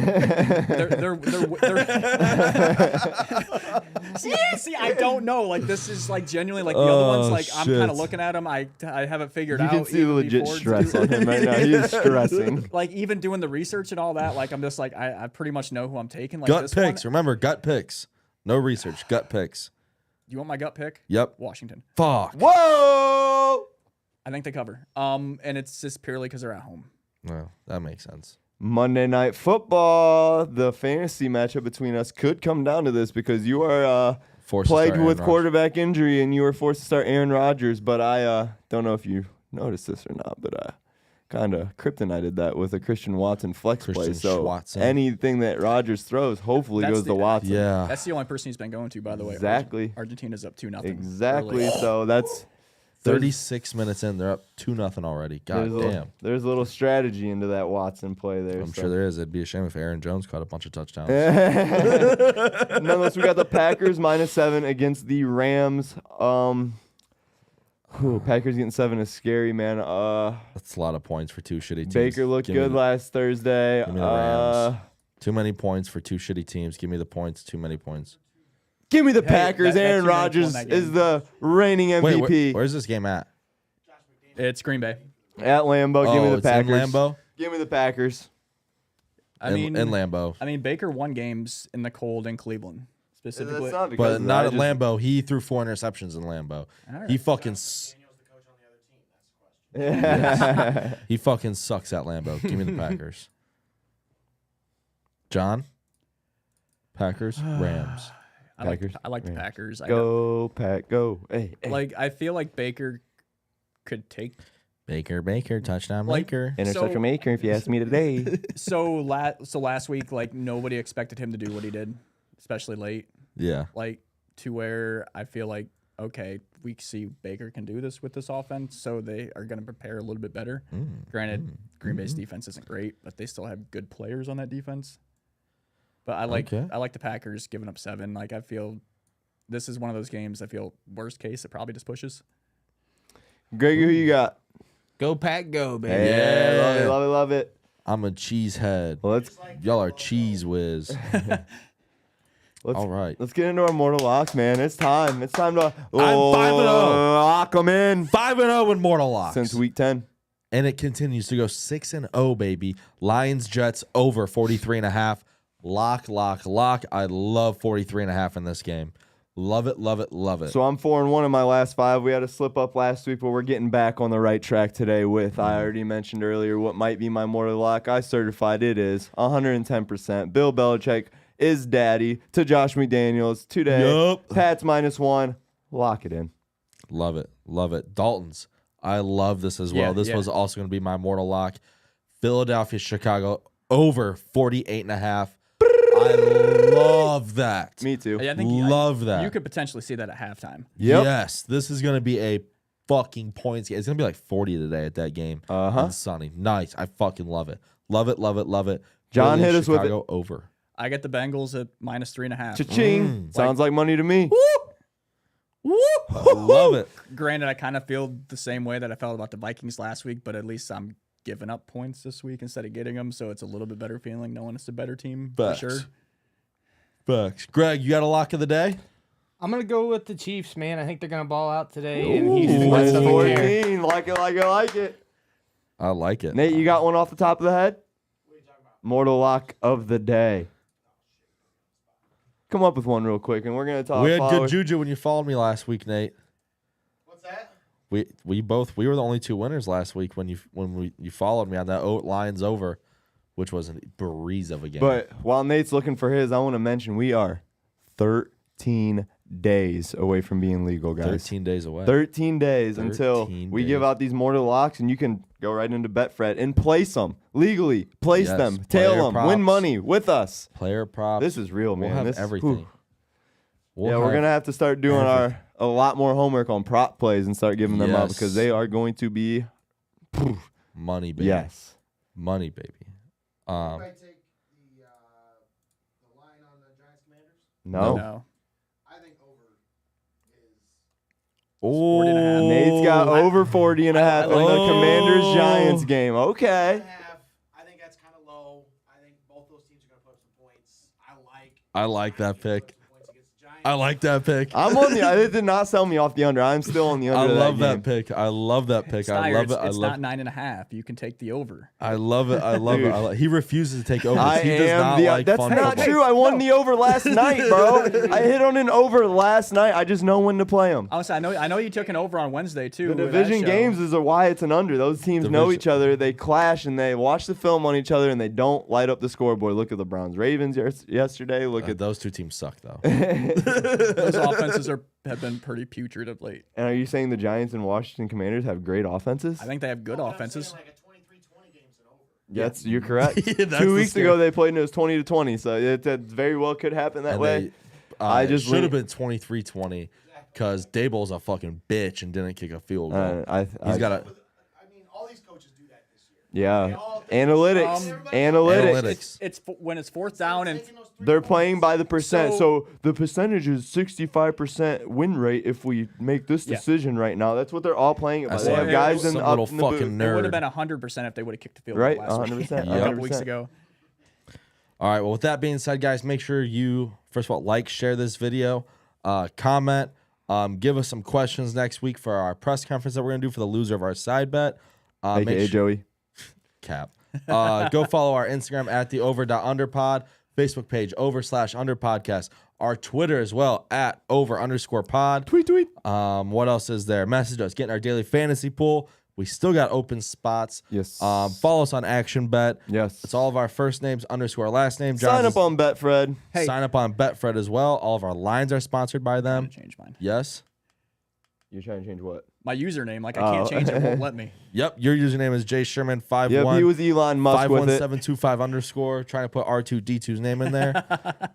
See, I don't know. Like this is like genuinely like the other ones. Like I'm kind of looking at them. I haven't figured out. You can see the legit stress on him right now. He is stressing. Like even doing the research and all that. Like I'm just like I pretty much know who I'm taking. Like gut this picks. One, Remember, gut picks. No research. Gut picks. You want my gut pick? Yep. Washington. Fuck. Whoa! I think they cover. And it's just purely because they're at home. Well, that makes sense. Monday Night Football. The fantasy matchup between us could come down to this because you are plagued with quarterback injury and you were forced to start Aaron Rodgers. But I don't know if you noticed this or not, but I kind of kryptonited that with a Christian Watson flex play. So anything that Rodgers throws hopefully goes to Watson. Yeah. That's the only person he's been going to, by the way. Exactly. Argentina's up 2-0. Exactly. Early. So that's 36 minutes in. They're up 2-0 already. God damn. There's a little strategy into that Watson play there. I'm sure there is. It'd be a shame if Aaron Jones caught a bunch of touchdowns. Nonetheless, we got the Packers -7 against the Rams. Packers getting 7 is scary, man. That's a lot of points for 2 shitty teams. Baker looked good last Thursday. Give me the Rams. Too many points for 2 shitty teams. Give me the points. Too many points. Give me the Packers. Aaron Rodgers is the reigning MVP. Wait, where's this game at? It's Green Bay. At Lambeau. Give me the Packers. In Lambeau? Give me the Packers. In Lambeau. I mean, Baker won games in the cold in Cleveland. Specifically, but not at Lambeau. He threw 4 interceptions in Lambeau. Right. He fucking he fucking sucks at Lambeau. Give me the Packers. John? Packers, Rams. I like the Packers. Go, Pack, go. Hey. Like, I feel like Baker could take Baker, touchdown maker. Interception maker, if you ask me today. So last week, like, nobody expected him to do what he did, especially late. Yeah. Like, to where I feel like, okay, we see Baker can do this with this offense, so they are going to prepare a little bit better. Granted, Green Bay's defense isn't great, but they still have good players on that defense. But I like the Packers giving up 7. Like, I feel this is one of those games I feel worst case it probably just pushes. Greg, who you got? Go Pack, go, baby. Yeah, love it. I'm a cheesehead. Well, y'all are cheese whiz. All right. Let's get into our Mortal Locks, man. It's time. It's time to I'm 5-0. lock them in. 5-0 in Mortal Locks. Since week 10. And it continues to go 6-0, baby. Lions, Jets over 43.5. Lock. I love 43.5 in this game. Love it. So I'm 4-1 in my last 5. We had a slip up last week, but we're getting back on the right track today with, I already mentioned earlier, what might be my Mortal Lock. I certified it is 110%. Bill Belichick is daddy to Josh McDaniels today. Yep. Pats -1. Lock it in. Love it. Dalton's. I love this as well. This was also going to be my Mortal Lock. Philadelphia, Chicago over 48.5. I love that. Me too. I think love that. You could potentially see that at halftime. Yep. Yes, this is going to be a fucking points game. It's going to be like 40 today at that game. And sunny. Nice. I fucking love it. Love it. John hit us with Chicago over. I get the Bengals at -3.5. Cha-ching. Sounds like money to me. I love it. Granted, I kind of feel the same way that I felt about the Vikings last week, but at least I'm giving up points this week instead of getting them, so it's a little bit better feeling knowing it's a better team for sure. Facts. Greg, you got a lock of the day? I'm going to go with the Chiefs, man. I think they're going to ball out today. Ooh, And Houston got something 14. Like it. I like it. Nate, you got one off the top of the head? What are you talking about? Mortal Lock of the day. Come up with one real quick, and we're going to talk. We had good juju when you followed me last week, Nate. What's that? We were the only 2 winners last week when you followed me on that Lions over, which was a breeze of a game. But while Nate's looking for his, I want to mention we are 13 days away from being legal, guys. 13 days away. 13 days until we give out these Mortal Locks, and you can go right into Betfred and place them legally. Place them, tail them, win money with us. Player props. This is real, man. We'll have everything. We're going to have to start doing a lot more homework on prop plays and start giving them out because they are going to be money, baby. Yes. Money, baby. I take the No. I think over is. Oh, 40.5. Nate's got over 40 and a half in the Commanders-Giants game. Okay. I think that's kind of low. I think both those teams are going to put up some points. I like that pick. I like that pick. I'm on the. It did not sell me off the under. I'm still on the under. I love that pick. I love that pick. Steyer, I love it. It's not 9.5. You can take the over. I love it. I love it. He refuses to take over. I He does am not the. like That's fun not football. true. I won the over last night, bro. I hit on an over last night. I just know when to play them. Honestly, I know you took an over on Wednesday too. The division games is why it's an under. Those teams know each other. They clash and they watch the film on each other and they don't light up the scoreboard. Look at the Browns Ravens yesterday. Look at those two teams suck though. Those offenses have been pretty putrid of late. And are you saying the Giants and Washington Commanders have great offenses? I think they have good offenses. Like a 23-20 game's an over. Yes, you're correct. That's 2 weeks ago they played and it was 20-20, so it very well could happen that way. I just should have been 23-20 because Daboll's a fucking bitch and didn't kick a field goal. He's got a. I mean, all these coaches do that this year. Yeah, analytics. It's when it's fourth down and They're playing by the percent. So the percentage is 65% win rate if we make this decision right now. That's what they're all playing about. They have guys in the little up in the booth. fucking it would have nerd. been 100% if they would have kicked the field Right, goal last 100%, week. Yep. A couple weeks ago. All right. Well, with that being said, guys, make sure you first of all like, share this video, comment, give us some questions next week for our press conference that we're gonna do for the loser of our side bet. AKA Joey. Cap. Go follow our Instagram at the over.underpod, Facebook page over/underpodcast, our Twitter as well at over_pod. Tweet. What else is there? Message us, get in our daily fantasy pool. We still got open spots. Yes. Follow us on Action Bet. Yes. It's all of our first names _ last name. Sign up on Betfred. Hey. Sign up on Betfred as well. All of our lines are sponsored by I'm them. gonna change mine. Yes. You're trying to change what? My username, like I can't change it, won't let me. Yep. Your username is J Sherman 51. Yep, he was Elon Musk with it. 51725 _ trying to put R2D2's name in there.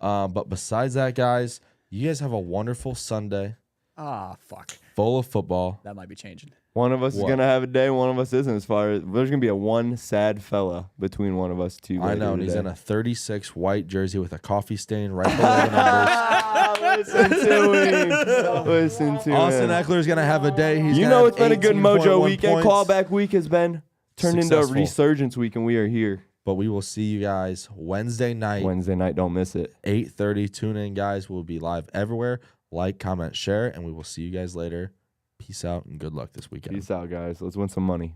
But besides that, guys, you guys have a wonderful Sunday Ah, fuck. full of football. That might be changing. One of us is What? gonna have a day, one of us isn't. As far as there's gonna be a one sad fella between one of us two. I know, and he's in a 36 white jersey with a coffee stain right below the numbers. Listen to him. Listen to Austin him. Eckler's gonna have a day. He's You gonna know have it's been a good 18.1 mojo weekend. points. Callback week has been turned into a Successful. resurgence week, and we are here. But we will see you guys Wednesday night, Wednesday night, don't miss it. 8:30. Tune in, guys. We'll be live everywhere. Like, comment, share, and we will see you guys later. Peace out and good luck this weekend. Peace out, guys. Let's win some money.